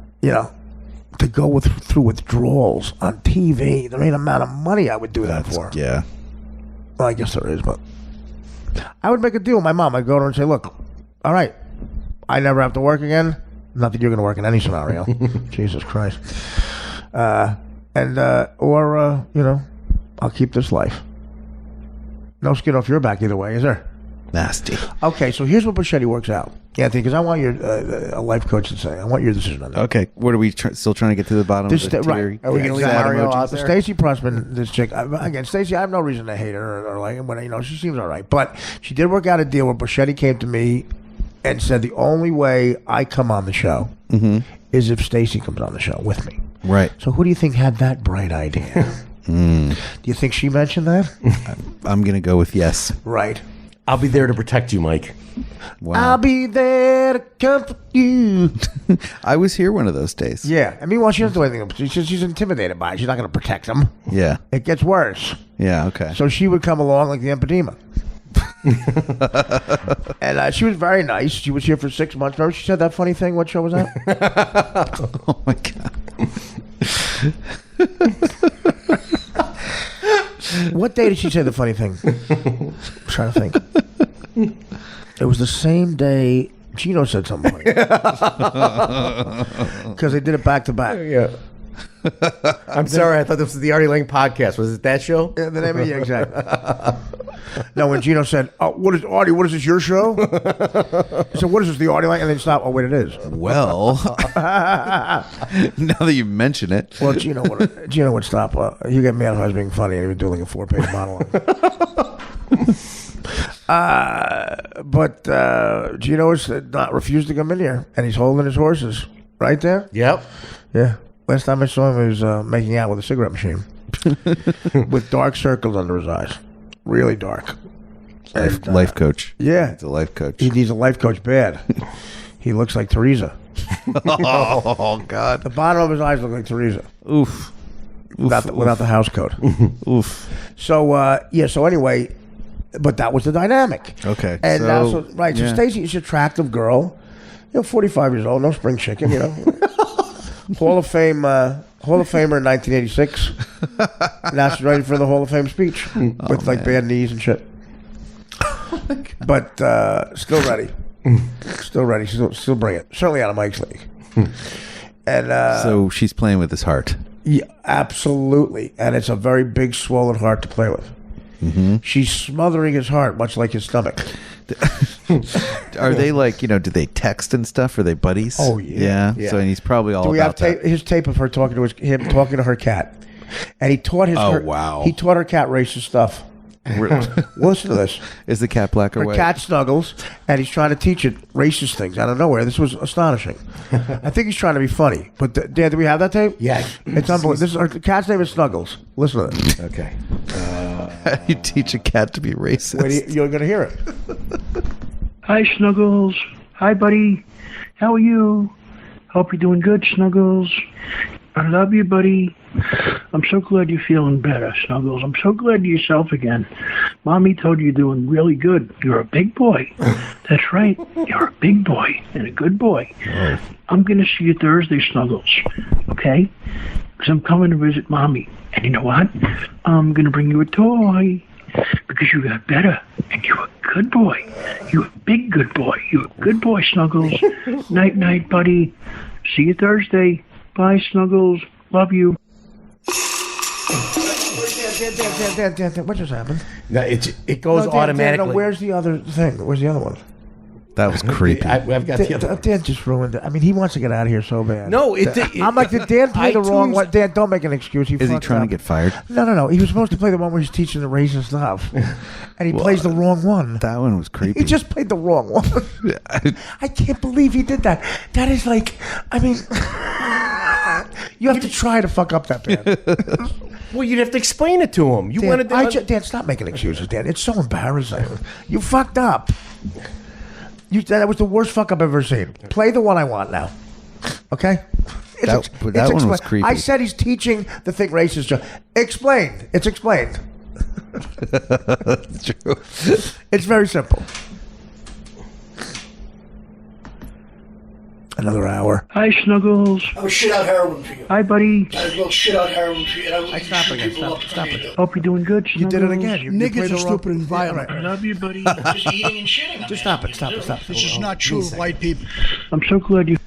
go through withdrawals on TV, there ain't amount of money I would do that for. Yeah. Well, I guess there is, but I would make a deal with my mom. I'd go to her and say, look, all right, I never have to work again. Not that you're going to work in any scenario. Jesus Christ. I'll keep this life. No skin off your back either way, is there? Nasty. Okay, so here's what Boschetti works out. Anthony, because I want your a life coach to say. I want your decision on that. Okay, what are we still trying to get to the bottom of the right. Are we going to leave Mario out there? Stacey Pressman, this chick, again, Stacey, I have no reason to hate her or like, but she seems all right. But she did work out a deal where Boschetti came to me and said the only way I come on the show is if Stacey comes on the show with me. Right. So who do you think had that bright idea? Do you think she mentioned that? I'm going to go with yes. Right. I'll be there to protect you, Mike. Wow. I'll be there to comfort you. I was here one of those days. Yeah. I mean, well, she doesn't do anything. She's intimidated by it. She's not going to protect him. Yeah. It gets worse. Yeah, okay. So she would come along like the empedema. And she was very nice. She was here for 6 months. Remember she said that funny thing? What show was that? Oh, my God. What day did she say the funny thing? I'm trying to think. It was the same day Gino said something funny. Because they did it back to back. Yeah. I'm sorry. I thought this was the Artie Lange podcast. Was it that show? Yeah, the name of exactly. No, when Gino said, "Oh, what is Artie? What is this? Your show?" He said, "What is this? The Artie Lange?" And then stop. Oh, wait, it is. Well, now that you mention it. Well, Gino would stop. You get mad if I was being funny, and he would do like a 4-page monologue. But Gino has not refused to come in here, and he's holding his horses right there. Yep. Yeah. Last time I saw him, he was making out with a cigarette machine with dark circles under his eyes, really dark. Life coach. Yeah, He's a life coach. He's a life coach bad. He looks like Teresa. Oh, God. The bottom of his eyes look like Teresa. Oof. Without the house coat. Oof. So so anyway, but that was the dynamic. Okay. And so so Stacey is an attractive girl, 45 years old, no spring chicken, Hall of Famer in 1986. Now she's ready for the Hall of Fame speech with bad knees and shit. But still ready. Still ready. Still bring it. Certainly out of Mike's league. And so she's playing with his heart. Yeah, absolutely. And it's a very big, swollen heart to play with. Mm-hmm. She's smothering his heart, much like his stomach. Are they do they text and stuff? Are they buddies? Oh, yeah. So and he's probably all Do we about have his tape of her talking to him talking to her cat, and he taught he taught her cat racist stuff. Listen to this. Is the cat black or her white? Cat snuggles, and he's trying to teach it racist things out of nowhere. This was astonishing. I think he's trying to be funny. But Dan, do we have that tape? Yeah. It's unbelievable. The cat's name is Snuggles. Listen to this. Okay. How do you teach a cat to be racist? You're going to hear it. Hi, Snuggles. Hi, buddy. How are you? Hope you're doing good, Snuggles. I love you, buddy. I'm so glad you're feeling better, Snuggles. I'm so glad you're yourself again. Mommy told you you're doing really good. You're a big boy. That's right. You're a big boy and a good boy. Oh. I'm going to see you Thursday, Snuggles. Okay? Because I'm coming to visit Mommy. And you know what? I'm going to bring you a toy. Because you got better. And you're a good boy. You're a big good boy. You're a good boy, Snuggles. Night, night, buddy. See you Thursday. Bye, Snuggles. Love you. Dan, what just happened? No, it goes automatically. Dan, where's the other thing? Where's the other one? That was creepy. I've got the other one. Dan just ruined it. I mean, he wants to get out of here so bad. No, I'm like, did Dan play the wrong one? Dan, don't make an excuse. Is he trying to get fired? No. He was supposed to play the one where he's teaching the racist stuff. And he plays the wrong one. That one was creepy. He just played the wrong one. I can't believe he did that. That is like, I mean, you have to try to fuck up that bad. Well, you'd have to explain it to him. Dan, stop making excuses, Dan. It's so embarrassing. You fucked up. That was the worst fuck up I've ever seen. Play the one I want now. Okay? That one was creepy. I said he's teaching the thing racist. Explained. It's explained. That's true. It's very simple. Another hour. Hi, Snuggles. I would shit out heroin for you. Hi, buddy. I will shit out heroin for you. And I will Stop shoot again. people up Stop for it. you. Hope you're doing good, Snuggles. You did it again. You played Niggas the are wrong- stupid and violent. I love you, buddy. Just eating and shitting. Just stop it. Stop. This is not true of white people. I'm so glad you...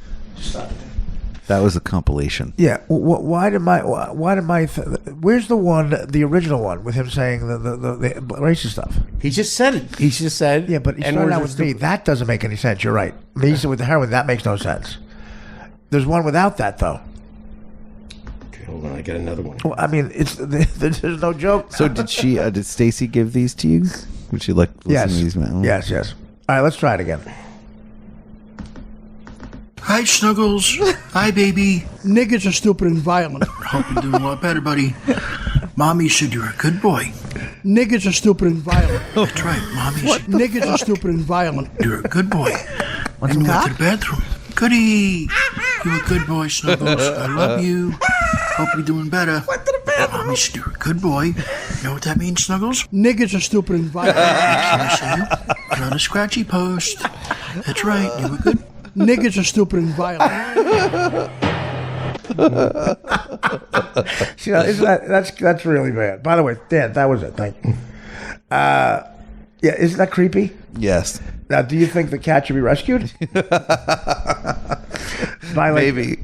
That was a compilation. Yeah. Why did my? Where's the one? The original one with him saying the racist stuff. He just said it. He just said. Yeah, but he started out with me. That doesn't make any sense. You're right. Me with the heroin. That makes no sense. There's one without that though. Okay, hold on. I got another one. Well, I mean, there's no joke. So did she? Did Stacy give these to you? Would she listen to these? Yes. All right, let's try it again. Hi, Snuggles. Hi, baby. Niggas are stupid and violent. Hope you're doing a lot better, buddy. Mommy said you're a good boy. Niggas are stupid and violent. That's right. Mommy said Niggas are stupid and violent. you're a good boy. And you went to the bathroom. Goody. You're a good boy, Snuggles. I love you. Hope you're doing better. Went to the bathroom. Mommy said you're a good boy. You know what that means, Snuggles? Niggas are stupid and violent. You're on a scratchy post. That's right. You were good. Niggas are stupid and violent. See, that's really bad. By the way, Dan, that was it. Thank you. Yeah, isn't that creepy? Yes. Now, do you think the cat should be rescued? By, like, Maybe.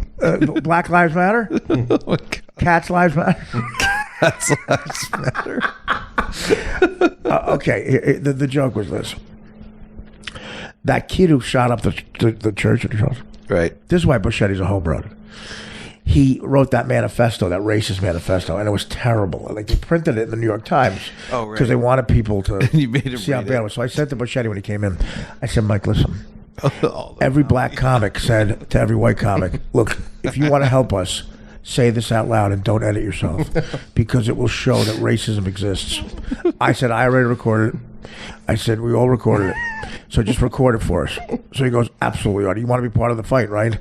Black Lives Matter? Oh my God. Cats Lives Matter? Cats Lives Matter. Okay, the joke was this. That kid who shot up the church, Right. This is why Buschetti's a homebrod. He wrote that manifesto, that racist manifesto, and it was terrible. Like, they printed it in the New York Times because they wanted people to You made him see how read bad it it. was. So I said to Buschetti when he came in, I said, Mike, listen. Every black comic said to every white comic, look, if you want to help us, say this out loud and don't edit yourself because it will show that racism exists. I said, I already recorded it. I said, we all recorded it. So just record it for us. So he goes, absolutely, Artie. You want to be part of the fight, right?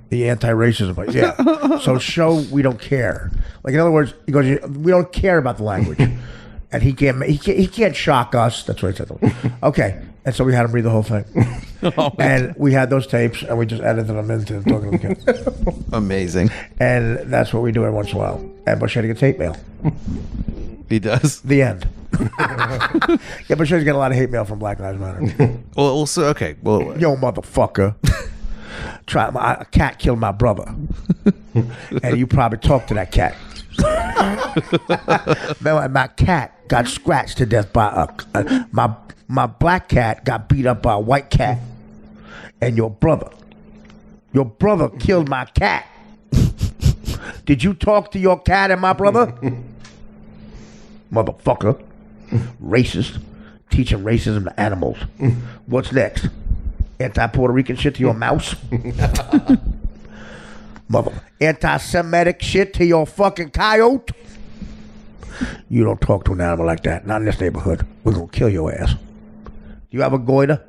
The anti-racism fight. Yeah. So show we don't care. Like, in other words, he goes, we don't care about the language. And he can't shock us. That's what I said to him. Okay. And so we had him read the whole thing. And we had those tapes, and we just edited them into talking to the kids. Amazing. And that's what we do every once in a while. And Buschetti gets hate mail. He does. The end. Yeah, Buschetti's got a lot of hate mail from Black Lives Matter. Well, also, okay. Well, yo, motherfucker. A cat killed my brother. And you probably talked to that cat. My cat got scratched to death by my black cat got beat up by a white cat. And your brother killed my cat. Did you talk to your cat and my brother? Motherfucker. Racist. Teaching racism to animals. What's next? Anti-Puerto Rican shit to your mouse? Mother. Anti-Semitic shit to your fucking coyote? You don't talk to an animal like that. Not in this neighborhood. We're going to kill your ass. You have a goiter?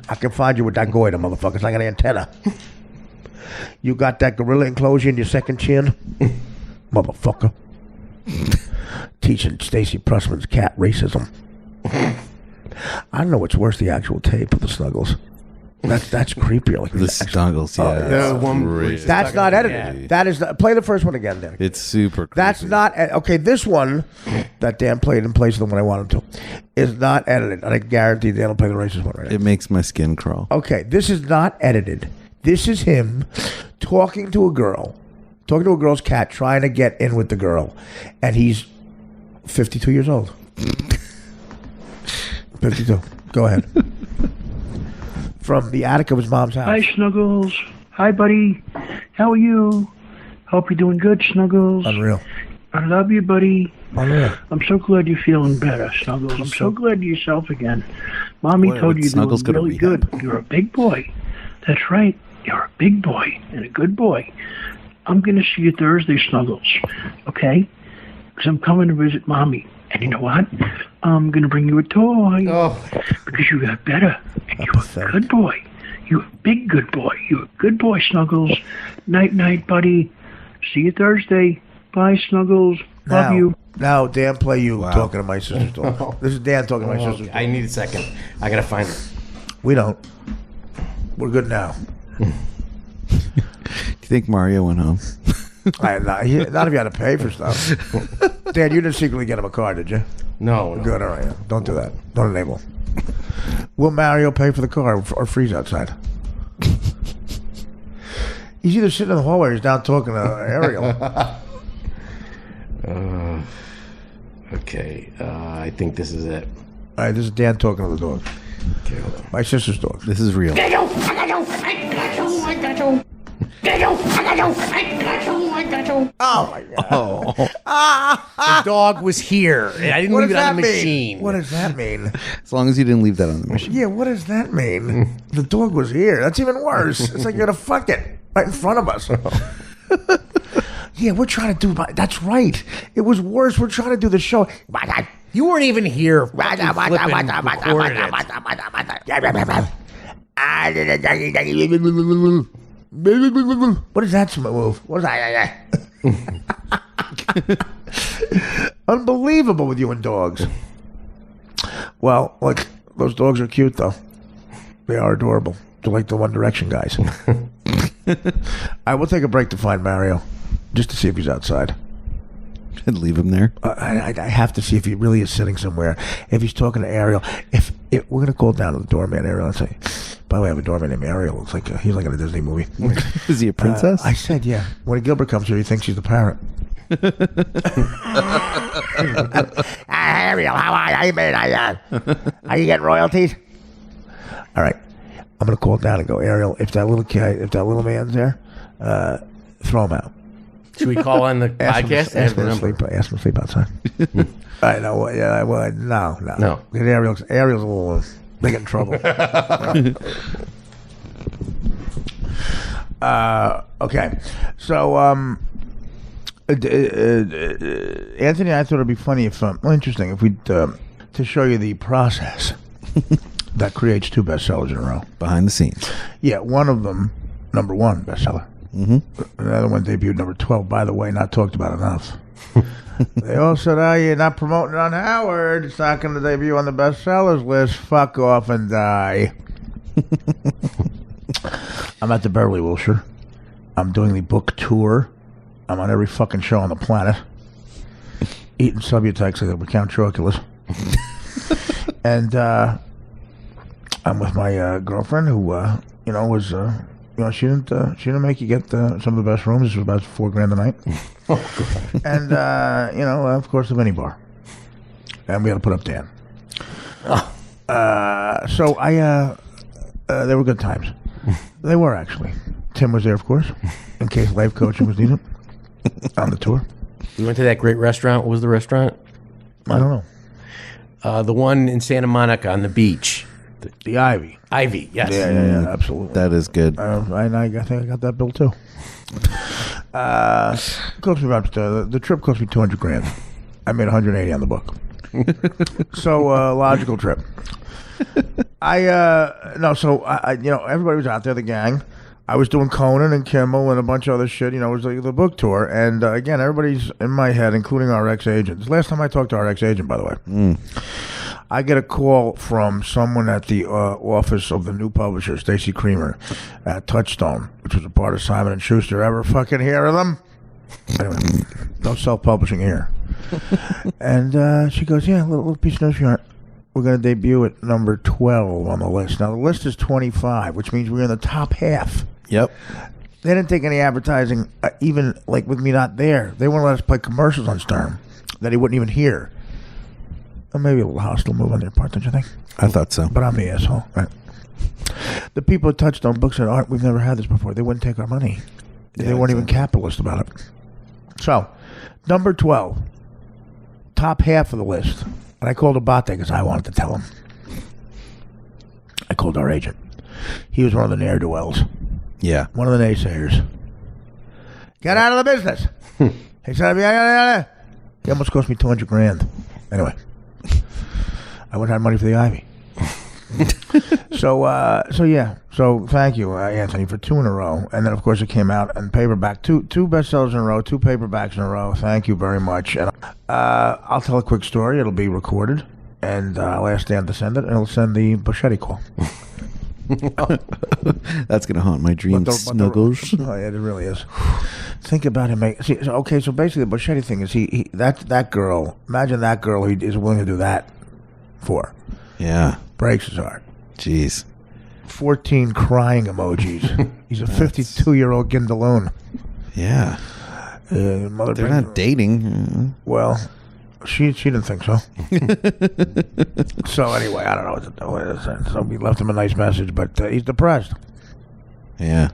I can find you with that goiter, motherfucker. It's like an antenna. You got that gorilla enclosure in your second chin? Motherfucker. Teaching Stacy Pressman's cat racism. I don't know what's worse, the actual tape of the Snuggles. That's creepier. Like the Snuggles, yeah. That's not edited. That is not, play the first one again, Dan. It's super creepy. That's not okay. This one that Dan played in place of the one I want him to is not edited. And I guarantee Dan will play the racist one right now. It makes my skin crawl. Okay, this is not edited. This is him talking to a girl's cat, trying to get in with the girl, and he's 52 years old. 52. Go ahead. From the attic of his mom's house. Hi, Snuggles. Hi, buddy. How are you? Hope you're doing good, Snuggles. Unreal. I love you, buddy. Unreal. I'm so glad you're feeling better, Snuggles. I'm so glad you're yourself again. Mommy told you you're doing really good. You're a big boy. That's right. You're a big boy and a good boy. I'm going to see you Thursday, Snuggles. Okay? Because I'm coming to visit Mommy. And you know what? I'm going to bring you a toy. Oh. Because you got better. And you're a good boy. You're a big good boy. You're a good boy, Snuggles. Night-night, buddy. See you Thursday. Bye, Snuggles. Love you. Now, Dan, play you talking to my sister's dog. This is Dan talking to my sister's dog. I need a second. I got to find her. We don't. We're good now. Do you think Mario went home? Not if you had to pay for stuff. Dan, you didn't secretly get him a car, did you? No. Good, all right. Don't do that. Don't enable. Will Mario pay for the car or freeze outside? He's either sitting in the hallway or he's down talking to Ariel. Okay. I think this is it. All right, this is Dan talking to the dog. Okay, hold on. My sister's dog. This is real. I got you. Oh my god! The dog was here. And I didn't What leave it does on the that mean? machine. What does that mean? As long as you didn't leave that on the machine. Yeah, what does that mean? The dog was here. That's even worse. It's like you're gonna fuck it right in front of us. Yeah, we're trying to do. That's right. It was worse. We're trying to do the show. You weren't even here. Flipping, recording it. What is that move? What is that? Unbelievable with you and dogs. Well, look, those dogs are cute though. They are adorable. They're like the One Direction guys. I will take a break to find Mario, just to see if he's outside. And leave him there. I have to see if he really is sitting somewhere. If he's talking to Ariel, if we're gonna call down to the doorman Ariel and say, by the way, I have a doorman named Ariel. It's like he's like in a Disney movie. Is he a princess? I said, yeah. When Gilbert comes here, he thinks she's the parrot. Ariel, how are you? How you been? Are you getting royalties? All right, I'm gonna call down and go, Ariel. If that little man's there, throw him out. Should we call on the podcast? Ask him to sleep outside. I know. Yeah. Well, no. Ariel's a little. They get in trouble. Okay. So, Anthony, I thought it'd be funny if, interesting, if we'd to show you the process that creates 2 bestsellers in a row. Behind the scenes. Yeah, one of them, number 1 bestseller. Mm-hmm. Another one debuted number 12. By the way, not talked about enough. They all said, "Oh, you're not promoting it on Howard. It's not going to debut on the bestsellers list. Fuck off and die." I'm at the Beverly Wilshire. I'm doing the book tour. I'm on every fucking show on the planet. Eating Subutex like a Count Chocula's. And I'm with my girlfriend who, was... she didn't make you get some of the best rooms. This was about $4,000 a night. And, of course, the minibar. And we had to put up Dan. So they were good times. They were, actually. Tim was there, of course, in case life coaching was needed on the tour. We went to that great restaurant. What was the restaurant? I don't know. The one in Santa Monica on the beach. The Ivy. Ivy, yes. Yeah, absolutely. That is good. I think I got that bill too. Cost me about the trip cost me $200,000. I made $180 on the book. So logical trip. Everybody was out there, the gang. I was doing Conan and Kimmel and a bunch of other shit. It was like the book tour. And again, everybody's in my head, including our ex-agents. Last time I talked to our ex-agent, by the way. I get a call from someone at the office of the new publisher, Stacy Creamer, at Touchstone, which was a part of Simon & Schuster. Ever fucking hear of them? Anyway, no self-publishing here. And she goes, yeah, little piece of news for you. We're going to debut at number 12 on the list. Now, the list is 25, which means we're in the top half. Yep. They didn't take any advertising, even like with me not there. They wouldn't let us play commercials on Stern that he wouldn't even hear. Or maybe a little hostile move on their part, don't you think? I thought so. But I'm the asshole, right? The people at Touchstone Books said, Art, we've never had this before. They wouldn't take our money. They weren't even capitalist about it. So, number 12, top half of the list. And I called Abate because I wanted to tell him. I called our agent. He was one of the ne'er-do-wells. Yeah. One of the naysayers. Get out of the business. He said, he almost cost me $200,000. Anyway. I wouldn't have money for the Ivy. So thank you, Anthony, for 2 in a row. And then, of course, it came out in paperback. Two bestsellers in a row, 2 paperbacks in a row. Thank you very much. And I'll tell a quick story. It'll be recorded. And I'll ask Dan to send it, and he'll send the Boschetti call. That's going to haunt my dreams, Snuggles. Oh, yeah, it really is. Think about him. So basically, the Boschetti thing is that girl, imagine that girl who is willing to do that for. Yeah. Breaks his heart. Jeez. 14 crying emojis. He's a 52-year-old Gindaloon. Yeah. They're not dating. Well, she didn't think so. So anyway, I don't know what to do. So we left him a nice message, but he's depressed. Yeah.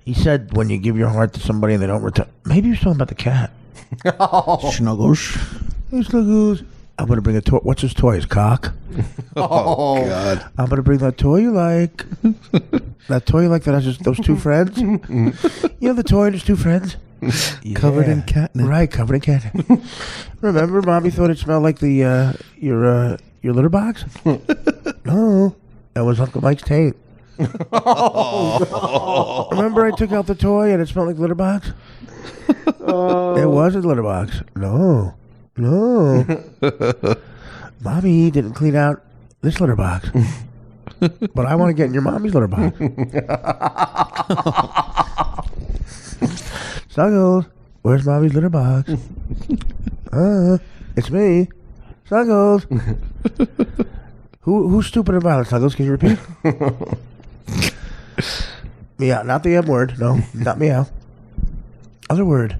He said when you give your heart to somebody and they don't return. Maybe he was talking about the cat. Snuggles. Hey, Snuggles. I'm going to bring a toy. What's his toy? His cock? Oh, God. I'm going to bring that toy you like. That toy you like that has just those two friends? You know the toy and his two friends? Covered in catnip. Right, covered in catnip. Remember, Mommy thought it smelled like the your litter box? No, that was Uncle Mike's tape. Remember, I took out the toy and it smelled like litter box? It wasn't litter box. No. Mommy didn't clean out this litter box. But I want to get in your mommy's litter box. Snuggles, where's mommy's litter box? It's me. Snuggles. Who's stupid and violent? Snuggles, can you repeat? Meow, not the M word. No, not meow. Other word.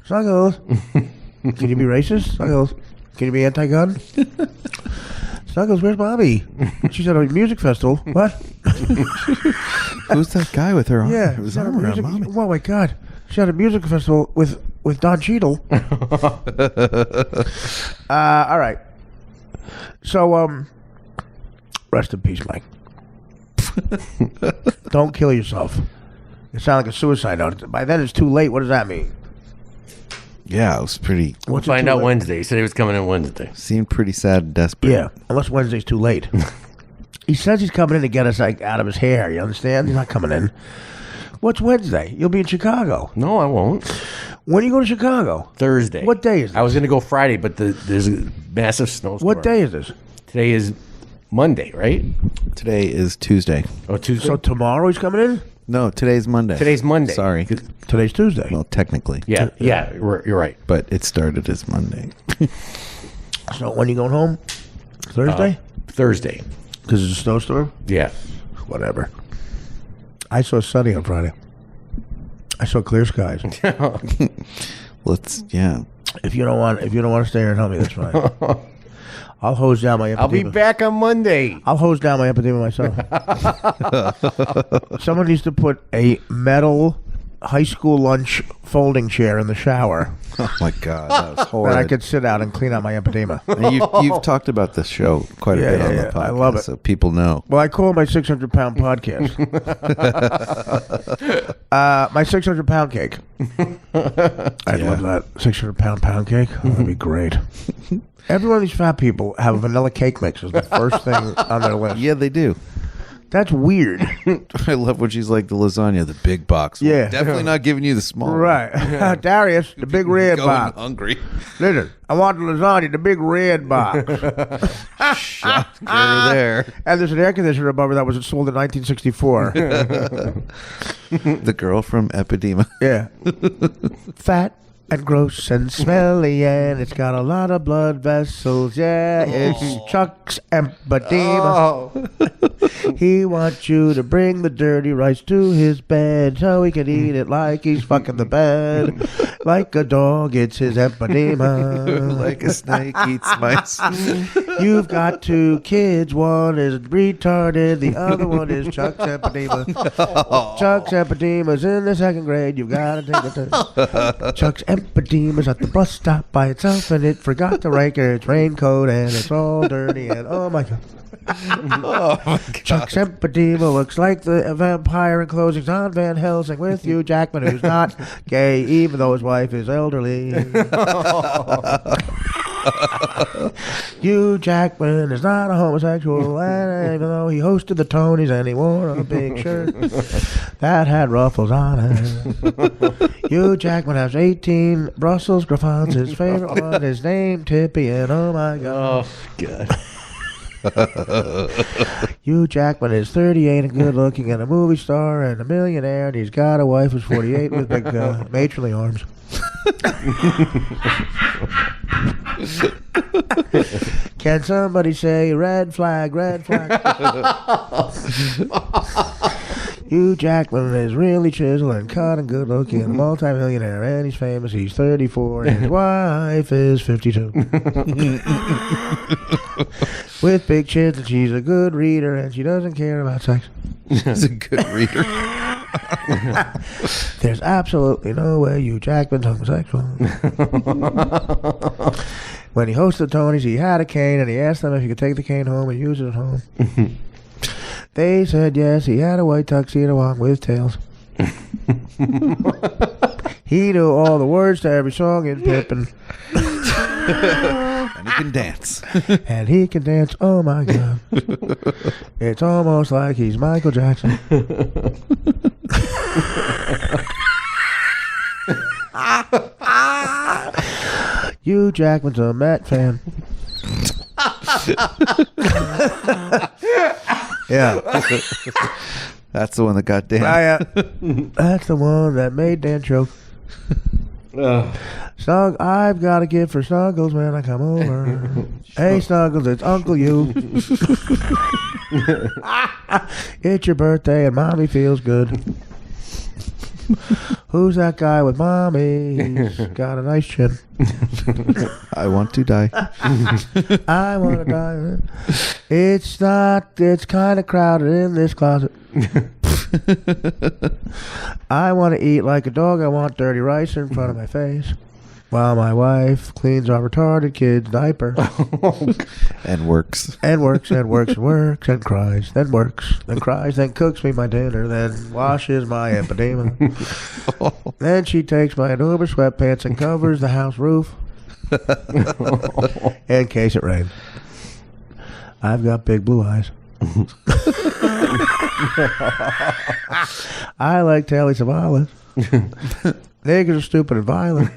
Snuggles. Can you be racist? Snuggles. Can you be anti-gun? Snuggles, where's Mommy? She's at a music festival. What? Who's that guy with her arm? Yeah, It was she's at a arm around music- Mommy. Oh my God. She's at a music festival with Don Cheadle. All right. So, rest in peace, Mike. Don't kill yourself. It sounds like a suicide note. By then, it's too late. What does that mean? Yeah, it was pretty. We'll find out Wednesday. He said he was coming in Wednesday. Seemed pretty sad and desperate. Yeah, unless Wednesday's too late. He says he's coming in to get us like out of his hair. You understand? He's not coming in. What's Wednesday? You'll be in Chicago. No, I won't. When are you going to Chicago? Thursday. What day is it? I was going to go Friday, but there's a massive snowstorm. What day is this? Today is Monday, right? Today is Tuesday. Oh, Tuesday. So tomorrow he's coming in? No, today's Monday. Today's Monday. Sorry. Today's Tuesday. Well, technically. Yeah, you're right. But it started as Monday. So when are you going home? Thursday? Thursday. Because it's a snowstorm? Yeah. Whatever. I saw sunny on Friday. I saw clear skies. Yeah. If you don't want to stay here and help me, that's fine. I'll hose down my empathy. I'll be back on Monday. I'll hose down my empathy myself. Someone needs to put a metal high school lunch folding chair in the shower. Oh my God, that was horrid. That I could sit out and clean out my empatema. And you've talked about this show quite a bit on the podcast. I love it. So people know. Well, I call it my 600-pound podcast. My 600-pound cake. I'd love that 600-pound cake. Oh, that'd be great. Every one of these fat people have a vanilla cake mix as the first thing on their list. Yeah, they do. That's weird. I love when she's like the lasagna, the big box. Yeah. Definitely not giving you the small one. Right. Darius, the big red Going box. hungry. Listen, I want the lasagna, the big red box. Shot her there. And there's an air conditioner above her that was sold in 1964. The girl from Epidema. Yeah. Fat and gross and smelly, and it's got a lot of blood vessels. Yeah, it's Chuck's empedema. He wants you to bring the dirty rice to his bed so he can eat it like he's fucking the bed. Like a dog, it's his empedema. Like a snake eats mice. You've got two kids. One is retarded. The other one is Chuck's empedema. Chuck's empedema's in the second grade. You've got to take it to Chuck's empedema's at the bus stop by itself, and it forgot to rank its raincoat, and it's all dirty, and oh my God. Oh my God. Chuck's empedema looks like the vampire in closings on Van Helsing with Hugh Jackman, who's not gay, even though his wife is elderly. Hugh Jackman is not a homosexual, and even though he hosted the Tonys and he wore a big shirt that had ruffles on it. Hugh Jackman has 18 Brussels griffons. His favorite one is named Tippy, and oh my God. Oh, God. Hugh Jackman is 38 and good looking and a movie star and a millionaire, and he's got a wife who's 48 with big matronly arms. Can somebody say red flag, red flag? Hugh Jackman is really chiseled and cut and good looking and a multi-millionaire, and he's famous. He's 34 and his wife is 52. With big chins, and she's a good reader and she doesn't care about sex. She's a good reader. There's absolutely no way Hugh Jackman's homosexual. When he hosted Tony's, he had a cane, and he asked them if he could take the cane home and use it at home. They said yes. He had a white tuxedo on with tails. He knew all the words to every song in Pippin. And he can dance. And he can dance. Oh my God. It's almost like he's Michael Jackson. Hugh Jackman's a Met fan. Yeah. That's the one that got Dan. That's the one that made Dan choke. Snug, I've got a gift for Snuggles when I come over. Hey Snuggles, it's Uncle You. It's your birthday and Mommy feels good. Who's that guy with Mommy? He's got a nice chin. I want to die. I want to die. It's kind of crowded in this closet. I want to eat like a dog. I want dirty rice in front of my face while my wife cleans our retarded kid's diaper. And works. And works and works and works and cries. Then works. Then cries. Then cooks me my dinner. Then washes my empedema. Then she takes my Uber sweatpants and covers the house roof in case it rains. I've got big blue eyes. I like Telly Savalas. Niggas are stupid and violent.